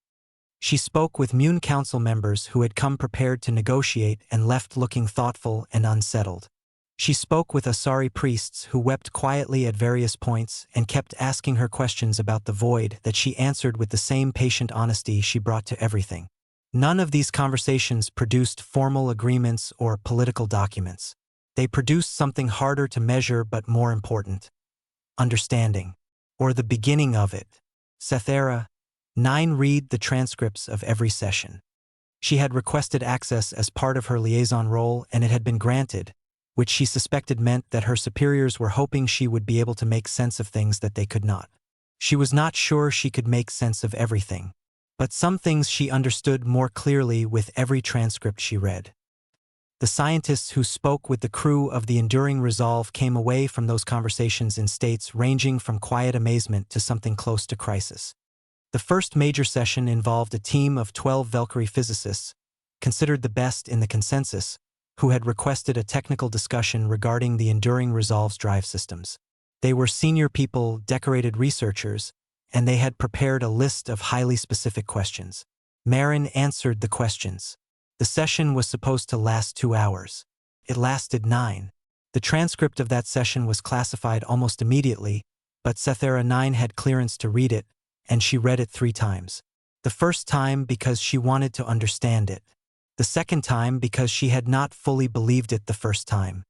She spoke with Mune Council members who had come prepared to negotiate and left looking thoughtful and unsettled. She spoke with Asari priests who wept quietly at various points and kept asking her questions about the void that she answered with the same patient honesty she brought to everything. None of these conversations produced formal agreements or political documents. They produced something harder to measure but more important. Understanding. Or the beginning of it. Setha 9 read the transcripts of every session. She had requested access as part of her liaison role and it had been granted, which she suspected meant that her superiors were hoping she would be able to make sense of things that they could not. She was not sure she could make sense of everything, but some things she understood more clearly with every transcript she read. The scientists who spoke with the crew of the Enduring Resolve came away from those conversations in states ranging from quiet amazement to something close to crisis. The first major session involved a team of 12 Valkyrie physicists, considered the best in the consensus, who had requested a technical discussion regarding the Enduring Resolve's drive systems. They were senior people, decorated researchers, and they had prepared a list of highly specific questions. Marin answered the questions. The session was supposed to last 2 hours. It lasted 9. The transcript of that session was classified almost immediately, but Setha 9 had clearance to read it, and she read it 3 times. The first time because she wanted to understand it. The second time because she had not fully believed it the first time.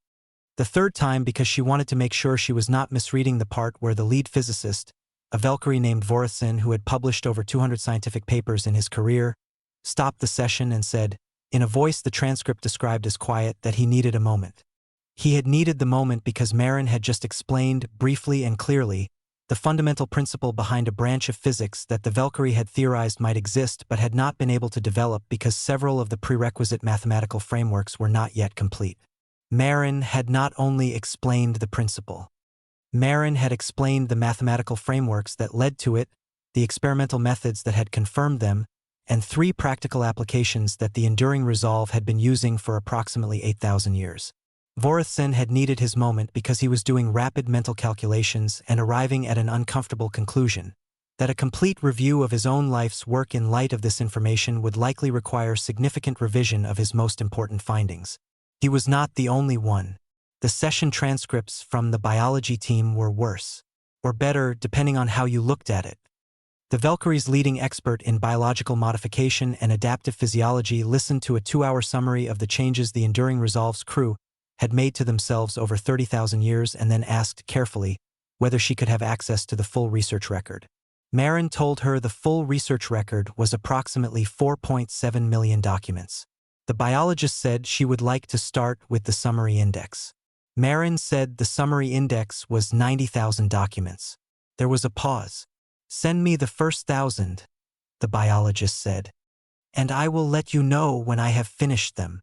The third time because she wanted to make sure she was not misreading the part where the lead physicist, a Valkyrie named Vorithin who had published over 200 scientific papers in his career, stopped the session and said, in a voice the transcript described as quiet, that he needed a moment. He had needed the moment because Marin had just explained, briefly and clearly, the fundamental principle behind a branch of physics that the Valkyrie had theorized might exist but had not been able to develop because several of the prerequisite mathematical frameworks were not yet complete. Marin had not only explained the principle. Marin had explained the mathematical frameworks that led to it, the experimental methods that had confirmed them, and 3 practical applications that the Enduring Resolve had been using for approximately 8,000 years. Vorithsen had needed his moment because he was doing rapid mental calculations and arriving at an uncomfortable conclusion, that a complete review of his own life's work in light of this information would likely require significant revision of his most important findings. He was not the only one. The session transcripts from the biology team were worse, or better depending on how you looked at it. The Valkyrie's leading expert in biological modification and adaptive physiology listened to a 2-hour summary of the changes the Enduring Resolve's crew had made to themselves over 30,000 years and then asked carefully whether she could have access to the full research record. Marin told her the full research record was approximately 4.7 million documents. The biologist said she would like to start with the summary index. Marin said the summary index was 90,000 documents. There was a pause. "Send me the first 1,000, the biologist said, "and I will let you know when I have finished them."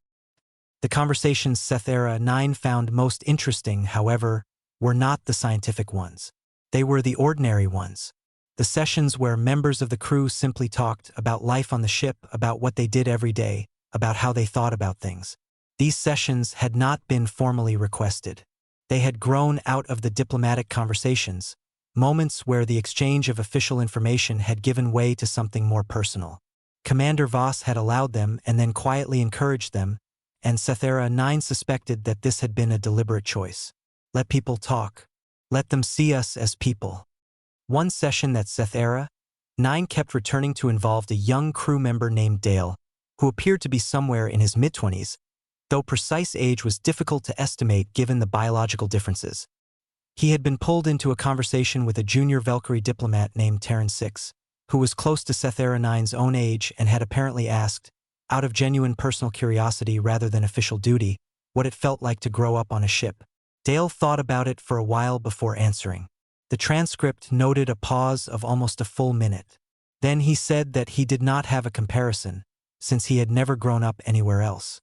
The conversations Setha 9 found most interesting, however, were not the scientific ones. They were the ordinary ones. The sessions where members of the crew simply talked about life on the ship, about what they did every day, about how they thought about things. These sessions had not been formally requested. They had grown out of the diplomatic conversations, moments where the exchange of official information had given way to something more personal. Commander Voss had allowed them and then quietly encouraged them, and Setha 9 suspected that this had been a deliberate choice. Let people talk. Let them see us as people. One session that Setha 9 kept returning to involved a young crew member named Dale, who appeared to be somewhere in his mid-20s, though precise age was difficult to estimate given the biological differences. He had been pulled into a conversation with a junior Valkyrie diplomat named Terran 6, who was close to Setha 9's own age and had apparently asked, out of genuine personal curiosity rather than official duty, what it felt like to grow up on a ship. Dale thought about it for a while before answering. The transcript noted a pause of almost a full minute. Then he said that he did not have a comparison, since he had never grown up anywhere else.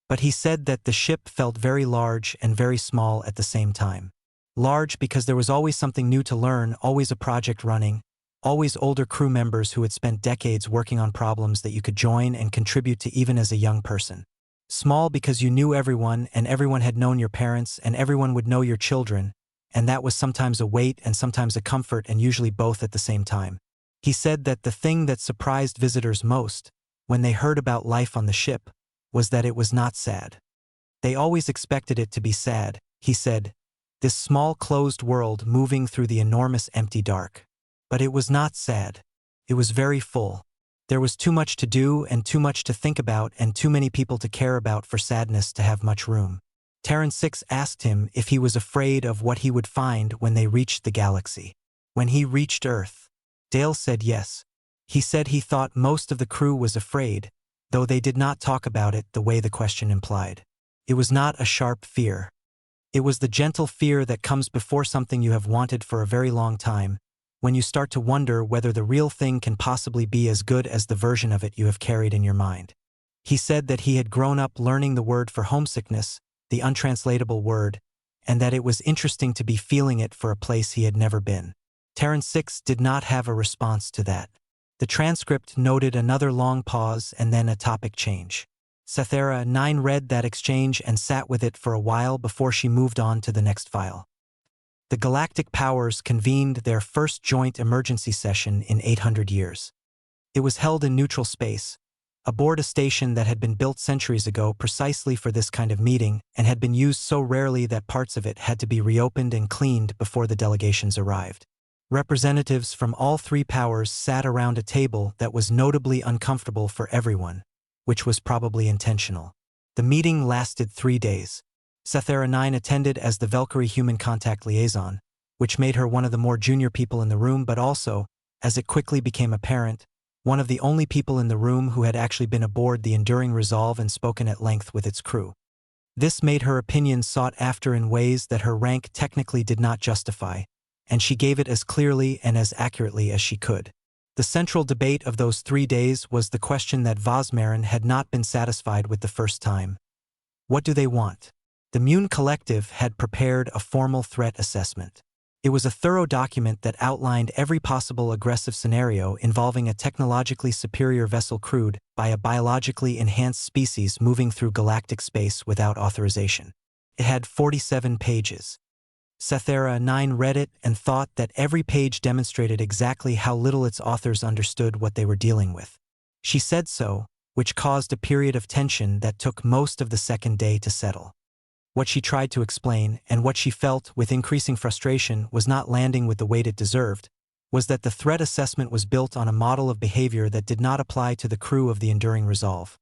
But he said that the ship felt very large and very small at the same time. Large because there was always something new to learn, always a project running, always older crew members who had spent decades working on problems that you could join and contribute to even as a young person. Small because you knew everyone and everyone had known your parents and everyone would know your children, and that was sometimes a weight and sometimes a comfort and usually both at the same time. He said that the thing that surprised visitors most, when they heard about life on the ship, was that it was not sad. They always expected it to be sad, he said, this small closed world moving through the enormous empty dark. But it was not sad. It was very full. There was too much to do and too much to think about and too many people to care about for sadness to have much room. Terran 6 asked him if he was afraid of what he would find when they reached the galaxy. When he reached Earth, Dale said yes. He said he thought most of the crew was afraid, though they did not talk about it the way the question implied. It was not a sharp fear. It was the gentle fear that comes before something you have wanted for a very long time, when you start to wonder whether the real thing can possibly be as good as the version of it you have carried in your mind. He said that he had grown up learning the word for homesickness, the untranslatable word, and that it was interesting to be feeling it for a place he had never been. Terran 6 did not have a response to that. The transcript noted another long pause and then a topic change. Setha 9 read that exchange and sat with it for a while before she moved on to the next file. The Galactic Powers convened their first joint emergency session in 800 years. It was held in neutral space, aboard a station that had been built centuries ago precisely for this kind of meeting and had been used so rarely that parts of it had to be reopened and cleaned before the delegations arrived. Representatives from all 3 powers sat around a table that was notably uncomfortable for everyone, which was probably intentional. The meeting lasted 3 days. Setha 9 attended as the Valkyrie human contact liaison, which made her one of the more junior people in the room but also, as it quickly became apparent, one of the only people in the room who had actually been aboard the Enduring Resolve and spoken at length with its crew. This made her opinion sought after in ways that her rank technically did not justify, and she gave it as clearly and as accurately as she could. The central debate of those 3 days was the question that Vosmarin had not been satisfied with the first time. What do they want? The Mune Collective had prepared a formal threat assessment. It was a thorough document that outlined every possible aggressive scenario involving a technologically superior vessel crewed by a biologically enhanced species moving through galactic space without authorization. It had 47 pages. Setha 9 read it and thought that every page demonstrated exactly how little its authors understood what they were dealing with. She said so, which caused a period of tension that took most of the second day to settle. What she tried to explain, and what she felt with increasing frustration was not landing with the weight it deserved, was that the threat assessment was built on a model of behavior that did not apply to the crew of the Enduring Resolve.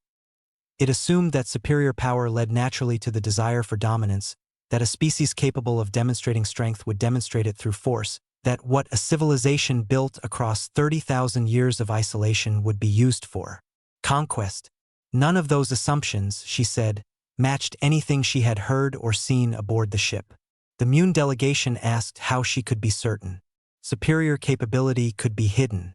It assumed that superior power led naturally to the desire for dominance, that a species capable of demonstrating strength would demonstrate it through force, that what a civilization built across 30,000 years of isolation would be used for conquest. None of those assumptions, she said, matched anything she had heard or seen aboard the ship. The Mune delegation asked how she could be certain. Superior capability could be hidden.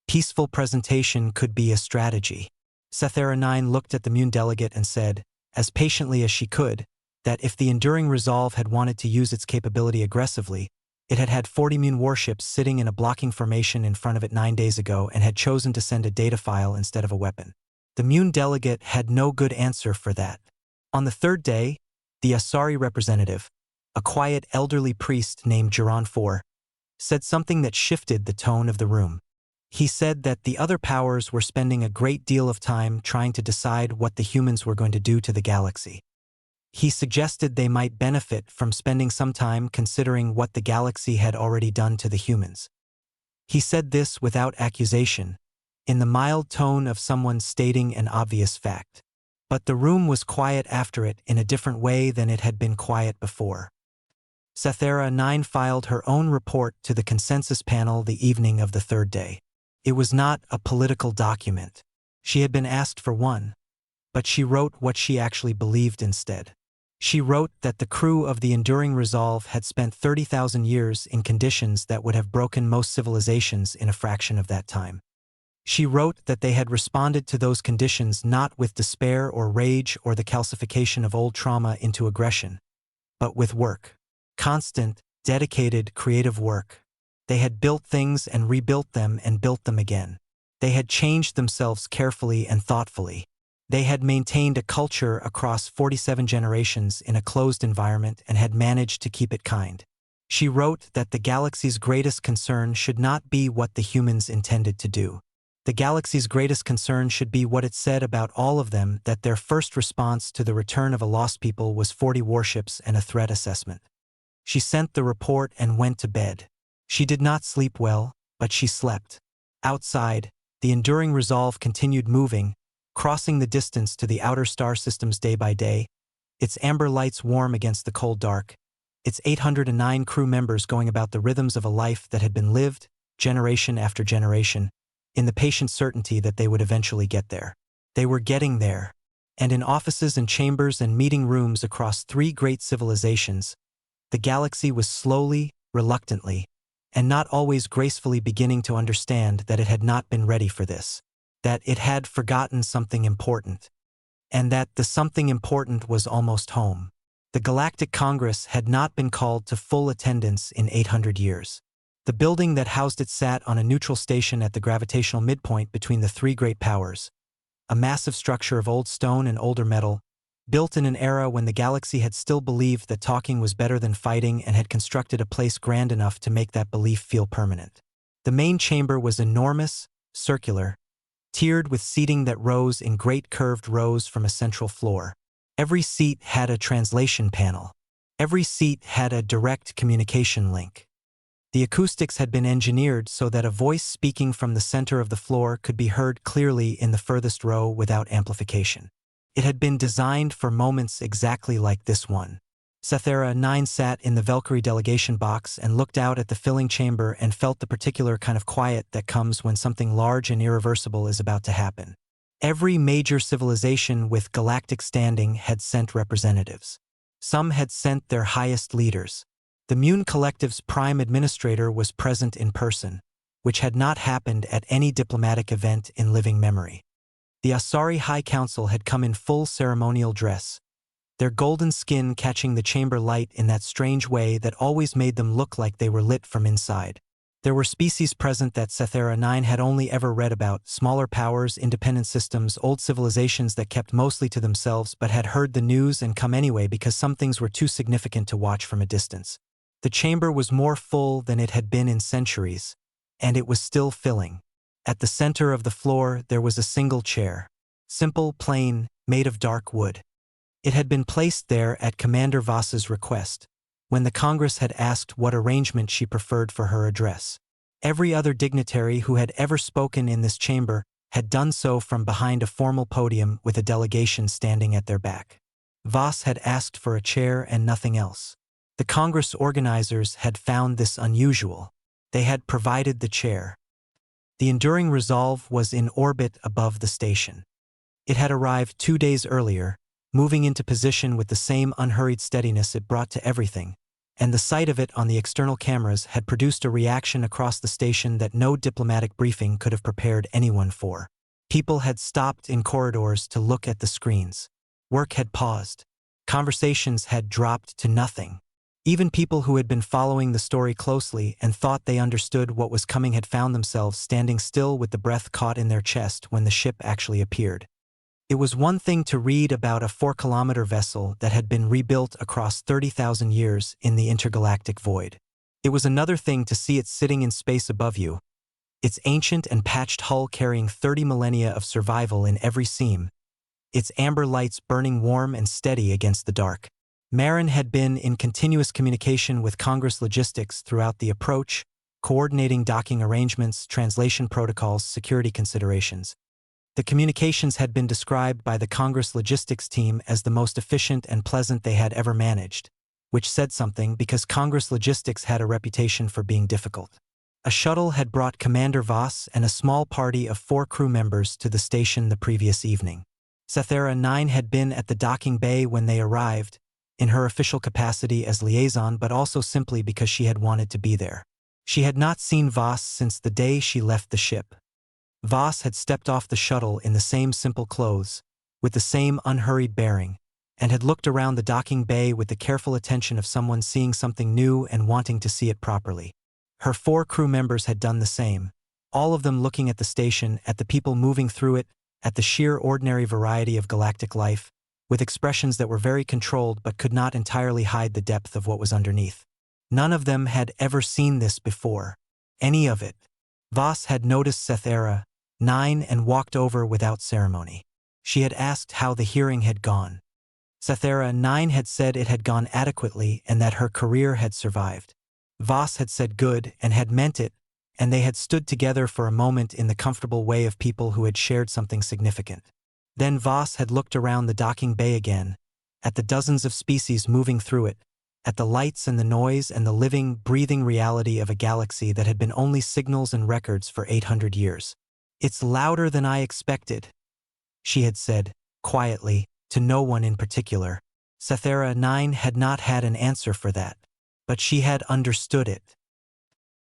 Peaceful presentation could be a strategy. Setha 9 looked at the Mune delegate and said, as patiently as she could, that if the Enduring Resolve had wanted to use its capability aggressively, it had had 40 Mune warships sitting in a blocking formation in front of it 9 days ago and had chosen to send a data file instead of a weapon. The Mune delegate had no good answer for that. On the third day, the Asari representative, a quiet elderly priest named Jiran IV, said something that shifted the tone of the room. He said that the other powers were spending a great deal of time trying to decide what the humans were going to do to the galaxy. He suggested they might benefit from spending some time considering what the galaxy had already done to the humans. He said this without accusation, in the mild tone of someone stating an obvious fact. But the room was quiet after it in a different way than it had been quiet before. Setha 9 filed her own report to the consensus panel the evening of the third day. It was not a political document. She had been asked for one, but she wrote what she actually believed instead. She wrote that the crew of the Enduring Resolve had spent 30,000 years in conditions that would have broken most civilizations in a fraction of that time. She wrote that they had responded to those conditions not with despair or rage or the calcification of old trauma into aggression, but with work. Constant, dedicated, creative work. They had built things and rebuilt them and built them again. They had changed themselves carefully and thoughtfully. They had maintained a culture across 47 generations in a closed environment and had managed to keep it kind. She wrote that the galaxy's greatest concern should not be what the humans intended to do. The galaxy's greatest concern should be what it said about all of them, that their first response to the return of a lost people was 40 warships and a threat assessment. She sent the report and went to bed. She did not sleep well, but she slept. Outside, the Enduring Resolve continued moving, crossing the distance to the outer star systems day by day, its amber lights warm against the cold dark, its 809 crew members going about the rhythms of a life that had been lived, generation after generation, in the patient certainty that they would eventually get there. They were getting there, and in offices and chambers and meeting rooms across 3 great civilizations, the galaxy was slowly, reluctantly, and not always gracefully beginning to understand that it had not been ready for this, that it had forgotten something important, and that the something important was almost home. The Galactic Congress had not been called to full attendance in 800 years. The building that housed it sat on a neutral station at the gravitational midpoint between the 3 great powers, a massive structure of old stone and older metal, built in an era when the galaxy had still believed that talking was better than fighting and had constructed a place grand enough to make that belief feel permanent. The main chamber was enormous, circular, tiered with seating that rose in great curved rows from a central floor. Every seat had a translation panel. Every seat had a direct communication link. The acoustics had been engineered so that a voice speaking from the center of the floor could be heard clearly in the furthest row without amplification. It had been designed for moments exactly like this one. Setha 9 sat in the Valkyrie delegation box and looked out at the filling chamber and felt the particular kind of quiet that comes when something large and irreversible is about to happen. Every major civilization with galactic standing had sent representatives. Some had sent their highest leaders. The Mune Collective's prime administrator was present in person, which had not happened at any diplomatic event in living memory. The Asari High Council had come in full ceremonial dress, their golden skin catching the chamber light in that strange way that always made them look like they were lit from inside. There were species present that Setha 9 had only ever read about, smaller powers, independent systems, old civilizations that kept mostly to themselves but had heard the news and come anyway because some things were too significant to watch from a distance. The chamber was more full than it had been in centuries, and it was still filling. At the center of the floor there was a single chair. Simple, plain, made of dark wood. It had been placed there at Commander Voss's request, when the Congress had asked what arrangement she preferred for her address. Every other dignitary who had ever spoken in this chamber had done so from behind a formal podium with a delegation standing at their back. Voss had asked for a chair and nothing else. The Congress organizers had found this unusual. They had provided the chair. The enduring resolve was in orbit above the station. It had arrived 2 days earlier, moving into position with the same unhurried steadiness it brought to everything, and the sight of it on the external cameras had produced a reaction across the station that no diplomatic briefing could have prepared anyone for. People had stopped in corridors to look at the screens. Work had paused. Conversations had dropped to nothing. Even people who had been following the story closely and thought they understood what was coming had found themselves standing still with the breath caught in their chest when the ship actually appeared. It was one thing to read about a 4-kilometer vessel that had been rebuilt across 30,000 years in the intergalactic void. It was another thing to see it sitting in space above you, its ancient and patched hull carrying 30 millennia of survival in every seam, its amber lights burning warm and steady against the dark. Marin had been in continuous communication with Congress logistics throughout the approach, coordinating docking arrangements, translation protocols, security considerations. The communications had been described by the Congress logistics team as the most efficient and pleasant they had ever managed, which said something because Congress logistics had a reputation for being difficult. A shuttle had brought Commander Voss and a small party of 4 crew members to the station the previous evening. Setha 9 had been at the docking bay when they arrived, in her official capacity as liaison but also simply because she had wanted to be there. She had not seen Voss since the day she left the ship. Voss had stepped off the shuttle in the same simple clothes, with the same unhurried bearing, and had looked around the docking bay with the careful attention of someone seeing something new and wanting to see it properly. Her 4 crew members had done the same, all of them looking at the station, at the people moving through it, at the sheer ordinary variety of galactic life, with expressions that were very controlled but could not entirely hide the depth of what was underneath. None of them had ever seen this before. Any of it. Voss had noticed Setha 9 and walked over without ceremony. She had asked how the hearing had gone. Setha 9 had said it had gone adequately and that her career had survived. Voss had said good and had meant it, and they had stood together for a moment in the comfortable way of people who had shared something significant. Then Voss had looked around the docking bay again, at the dozens of species moving through it, at the lights and the noise and the living, breathing reality of a galaxy that had been only signals and records for 800 years. "It's louder than I expected," she had said, quietly, to no one in particular. Setha 9 had not had an answer for that, but she had understood it.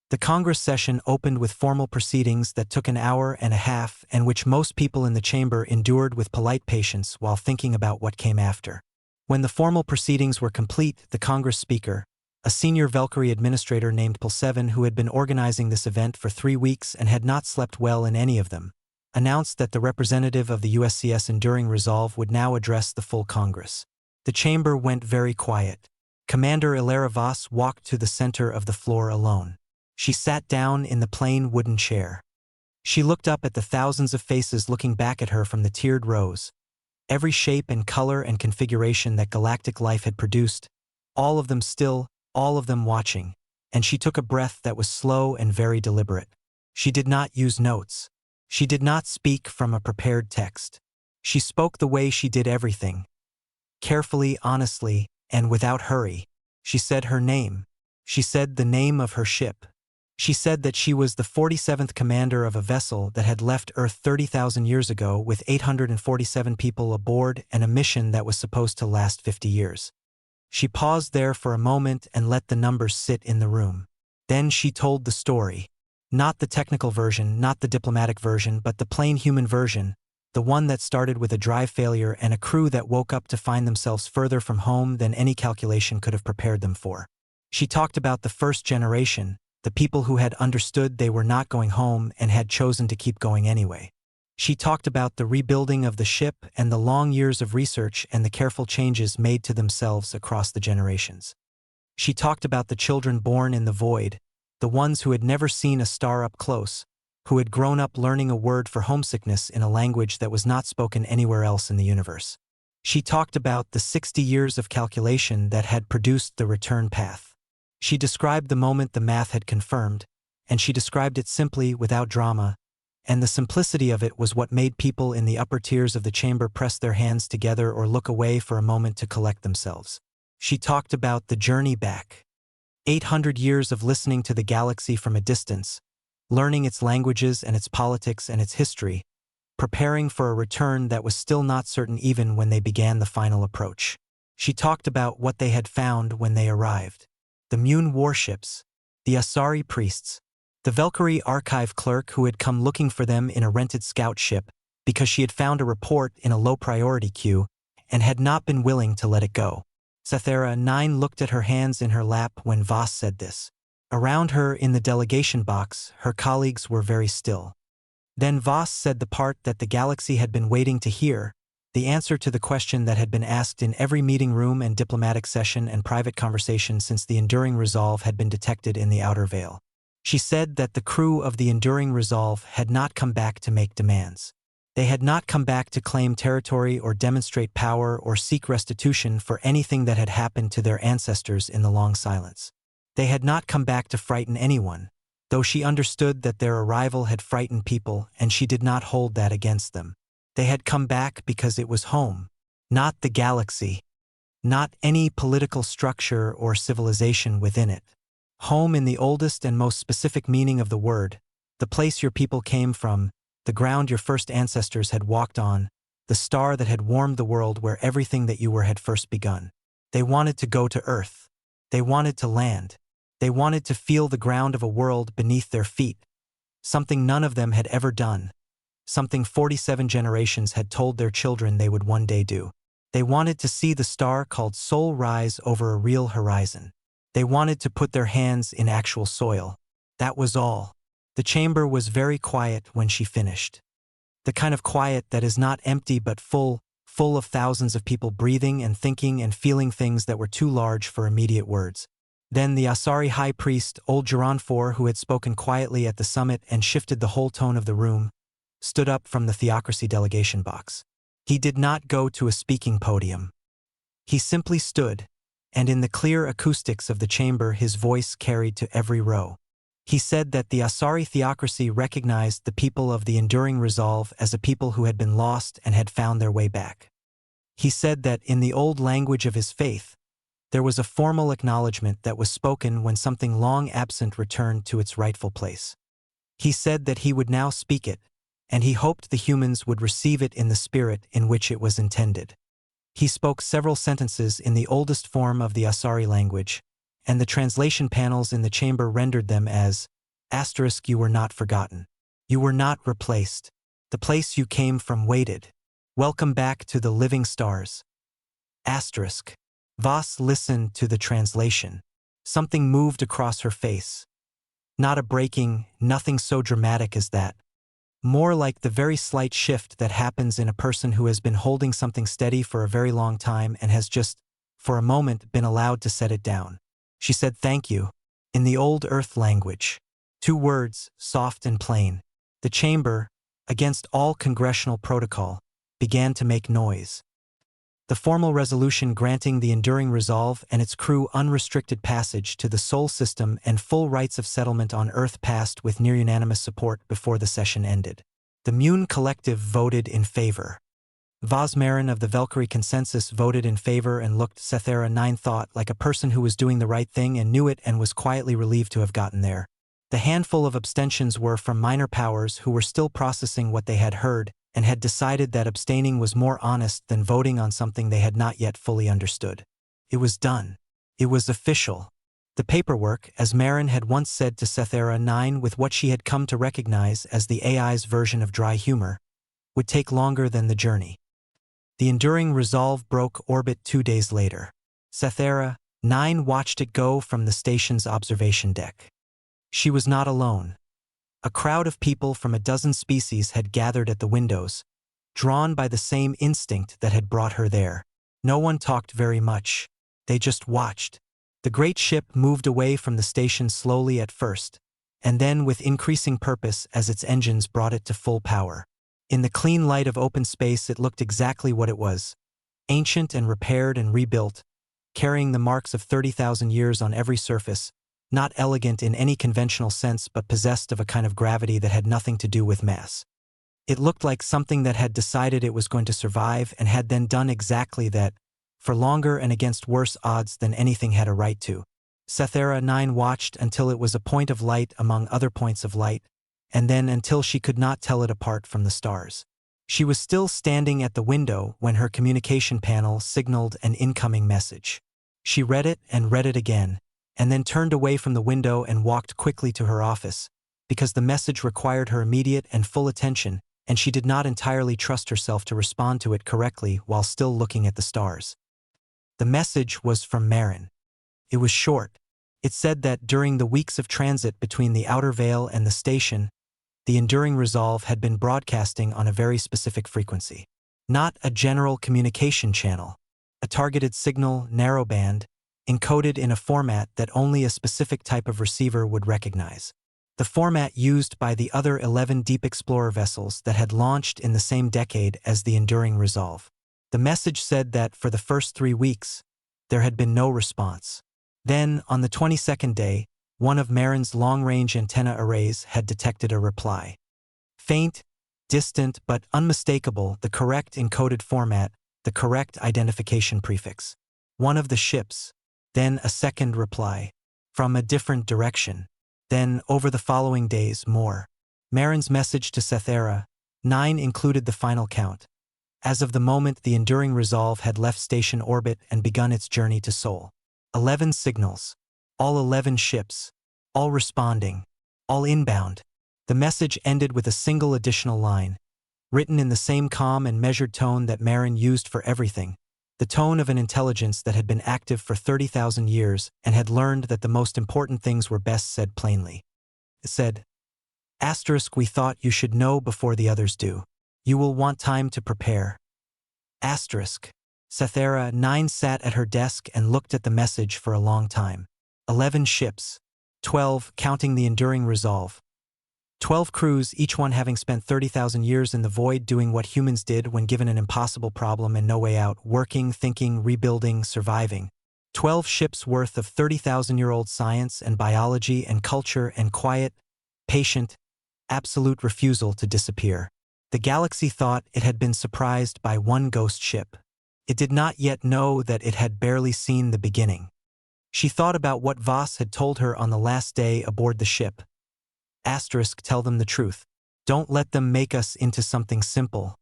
The Congress session opened with formal proceedings that took an hour and a half and which most people in the chamber endured with polite patience while thinking about what came after. When the formal proceedings were complete, the Congress speaker, a senior Valkyrie administrator named Pulseven who had been organizing this event for 3 weeks and had not slept well in any of them, announced that the representative of the USCS Enduring Resolve would now address the full Congress. The chamber went very quiet. Commander Ilara Voss walked to the center of the floor alone. She sat down in the plain wooden chair. She looked up at the thousands of faces looking back at her from the tiered rows, every shape and color and configuration that galactic life had produced, all of them still, all of them watching, and she took a breath that was slow and very deliberate. She did not use notes. She did not speak from a prepared text. She spoke the way she did everything, carefully, honestly, and without hurry. She said her name. She said the name of her ship. She said that she was the 47th commander of a vessel that had left Earth 30,000 years ago with 847 people aboard and a mission that was supposed to last 50 years. She paused there for a moment and let the numbers sit in the room. Then she told the story. Not the technical version, not the diplomatic version, but the plain human version, the one that started with a drive failure and a crew that woke up to find themselves further from home than any calculation could have prepared them for. She talked about the first generation, the people who had understood they were not going home and had chosen to keep going anyway. She talked about the rebuilding of the ship and the long years of research and the careful changes made to themselves across the generations. She talked about the children born in the void, the ones who had never seen a star up close, who had grown up learning a word for homesickness in a language that was not spoken anywhere else in the universe. She talked about the 60 years of calculation that had produced the return path. She described the moment the math had confirmed, and she described it simply, without drama, and the simplicity of it was what made people in the upper tiers of the chamber press their hands together or look away for a moment to collect themselves. She talked about the journey back. 800 years of listening to the galaxy from a distance, learning its languages and its politics and its history, preparing for a return that was still not certain even when they began the final approach. She talked about what they had found when they arrived. The Mune warships, the Asari priests, the Valkyrie archive clerk who had come looking for them in a rented scout ship because she had found a report in a low-priority queue and had not been willing to let it go. Setha 9 looked at her hands in her lap when Voss said this. Around her in the delegation box, her colleagues were very still. Then Voss said the part that the galaxy had been waiting to hear, the answer to the question that had been asked in every meeting room and diplomatic session and private conversation since the Enduring Resolve had been detected in the Outer Veil. She said that the crew of the Enduring Resolve had not come back to make demands. They had not come back to claim territory or demonstrate power or seek restitution for anything that had happened to their ancestors in the long silence. They had not come back to frighten anyone, though she understood that their arrival had frightened people and she did not hold that against them. They had come back because it was home, not the galaxy, not any political structure or civilization within it. Home in the oldest and most specific meaning of the word, the place your people came from, the ground your first ancestors had walked on, the star that had warmed the world where everything that you were had first begun. They wanted to go to Earth. They wanted to land. They wanted to feel the ground of a world beneath their feet, something none of them had ever done, something 47 generations had told their children they would one day do. They wanted to see the star called Sol rise over a real horizon. They wanted to put their hands in actual soil. That was all. The chamber was very quiet when she finished. The kind of quiet that is not empty but full of thousands of people breathing and thinking and feeling things that were too large for immediate words. Then the Asari high priest, old Geronfor, who had spoken quietly at the summit and shifted the whole tone of the room, stood up from the theocracy delegation box. He did not go to a speaking podium. He simply stood, and in the clear acoustics of the chamber his voice carried to every row. He said that the Asari theocracy recognized the people of the Enduring Resolve as a people who had been lost and had found their way back. He said that in the old language of his faith, there was a formal acknowledgement that was spoken when something long absent returned to its rightful place. He said that he would now speak it, and he hoped the humans would receive it in the spirit in which it was intended. He spoke several sentences in the oldest form of the Asari language, and the translation panels in the chamber rendered them as, * you were not forgotten. You were not replaced. The place you came from waited. Welcome back to the living stars. *. Voss listened to the translation. Something moved across her face. Not a breaking, nothing so dramatic as that. More like the very slight shift that happens in a person who has been holding something steady for a very long time and has just, for a moment, been allowed to set it down. She said thank you, in the old Earth language. 2 words, soft and plain. The chamber, against all congressional protocol, began to make noise. The formal resolution granting the Enduring Resolve and its crew unrestricted passage to the Sol system and full rights of settlement on Earth passed with near-unanimous support before the session ended. The Mune Collective voted in favor. Vosmarin of the Valkyrie Consensus voted in favor and looked Setha 9 thought like a person who was doing the right thing and knew it and was quietly relieved to have gotten there. The handful of abstentions were from minor powers who were still processing what they had heard and had decided that abstaining was more honest than voting on something they had not yet fully understood. It was done. It was official. The paperwork, as Marin had once said to Setha 9 with what she had come to recognize as the AI's version of dry humor, would take longer than the journey. The enduring resolve broke orbit 2 days later. Setha, 9 watched it go from the station's observation deck. She was not alone. A crowd of people from a dozen species had gathered at the windows, drawn by the same instinct that had brought her there. No one talked very much. They just watched. The great ship moved away from the station slowly at first, and then with increasing purpose as its engines brought it to full power. In the clean light of open space, it looked exactly what it was: ancient and repaired and rebuilt, carrying the marks of 30,000 years on every surface, not elegant in any conventional sense but possessed of a kind of gravity that had nothing to do with mass. It looked like something that had decided it was going to survive and had then done exactly that, for longer and against worse odds than anything had a right to. Setha 9 watched until it was a point of light among other points of light, and then until she could not tell it apart from the stars. She was still standing at the window when her communication panel signaled an incoming message. She read it and read it again, and then turned away from the window and walked quickly to her office, because the message required her immediate and full attention, and she did not entirely trust herself to respond to it correctly while still looking at the stars. The message was from Marin. It was short. It said that during the weeks of transit between the outer veil and the station, the enduring resolve had been broadcasting on a very specific frequency. Not a general communication channel, a targeted signal, narrowband, encoded in a format that only a specific type of receiver would recognize. The format used by the other 11 Deep Explorer vessels that had launched in the same decade as the enduring resolve. The message said that for the first 3 weeks, there had been no response. Then, on the 22nd day, one of Marin's long-range antenna arrays had detected a reply. Faint, distant but unmistakable, the correct encoded format, the correct identification prefix. One of the ships. Then a second reply. From a different direction. Then, over the following days, more. Marin's message to Setha 9 included the final count. As of the moment the enduring resolve had left station orbit and begun its journey to Sol. 11 signals. All 11 ships. All responding. All inbound. The message ended with a single additional line, written in the same calm and measured tone that Marin used for everything, the tone of an intelligence that had been active for 30,000 years and had learned that the most important things were best said plainly. It said, *, we thought you should know before the others do. You will want time to prepare. *. Setha 9 sat at her desk and looked at the message for a long time. 11 ships. 12, counting the enduring resolve. 12 crews, each one having spent 30,000 years in the void doing what humans did when given an impossible problem and no way out, working, thinking, rebuilding, surviving. 12 ships worth of 30,000-year-old science and biology and culture and quiet, patient, absolute refusal to disappear. The galaxy thought it had been surprised by one ghost ship. It did not yet know that it had barely seen the beginning. She thought about what Voss had told her on the last day aboard the ship. *, tell them the truth. Don't let them make us into something simple.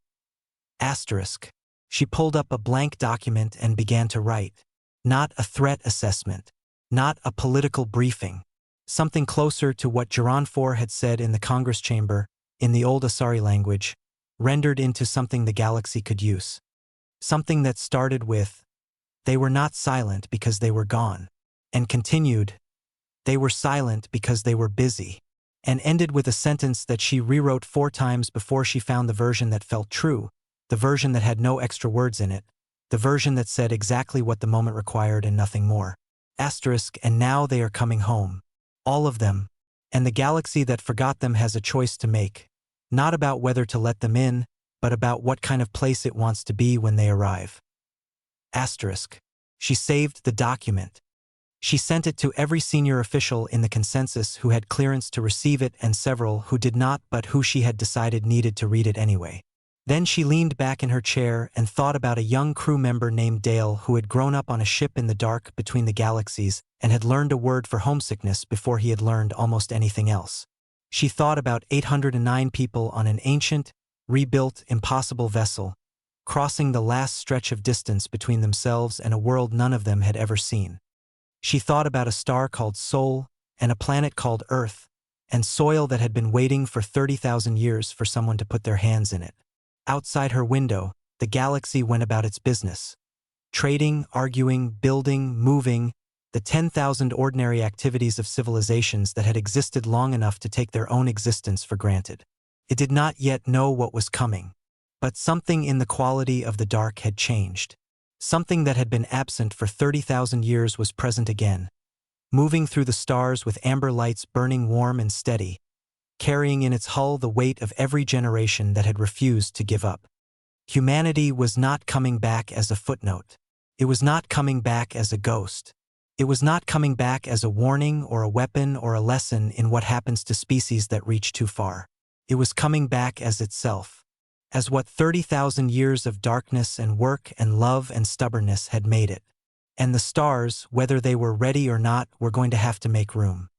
*. She pulled up a blank document and began to write. Not a threat assessment. Not a political briefing. Something closer to what Geronfor had said in the Congress chamber, in the old Asari language, rendered into something the galaxy could use. Something that started with, they were not silent because they were gone, and continued, they were silent because they were busy, and ended with a sentence that she rewrote 4 times before she found the version that felt true, the version that had no extra words in it, the version that said exactly what the moment required and nothing more. *, and now they are coming home. All of them. And the galaxy that forgot them has a choice to make. Not about whether to let them in, but about what kind of place it wants to be when they arrive. *. She saved the document. She sent it to every senior official in the consensus who had clearance to receive it and several who did not but who she had decided needed to read it anyway. Then she leaned back in her chair and thought about a young crew member named Dale who had grown up on a ship in the dark between the galaxies and had learned a word for homesickness before he had learned almost anything else. She thought about 809 people on an ancient, rebuilt, impossible vessel, crossing the last stretch of distance between themselves and a world none of them had ever seen. She thought about a star called Sol, and a planet called Earth, and soil that had been waiting for 30,000 years for someone to put their hands in it. Outside her window, the galaxy went about its business. Trading, arguing, building, moving, the 10,000 ordinary activities of civilizations that had existed long enough to take their own existence for granted. It did not yet know what was coming. But something in the quality of the dark had changed. Something that had been absent for 30,000 years was present again, moving through the stars with amber lights burning warm and steady, carrying in its hull the weight of every generation that had refused to give up. Humanity was not coming back as a footnote. It was not coming back as a ghost. It was not coming back as a warning or a weapon or a lesson in what happens to species that reach too far. It was coming back as itself, as what 30,000 years of darkness and work and love and stubbornness had made it. And the stars, whether they were ready or not, were going to have to make room.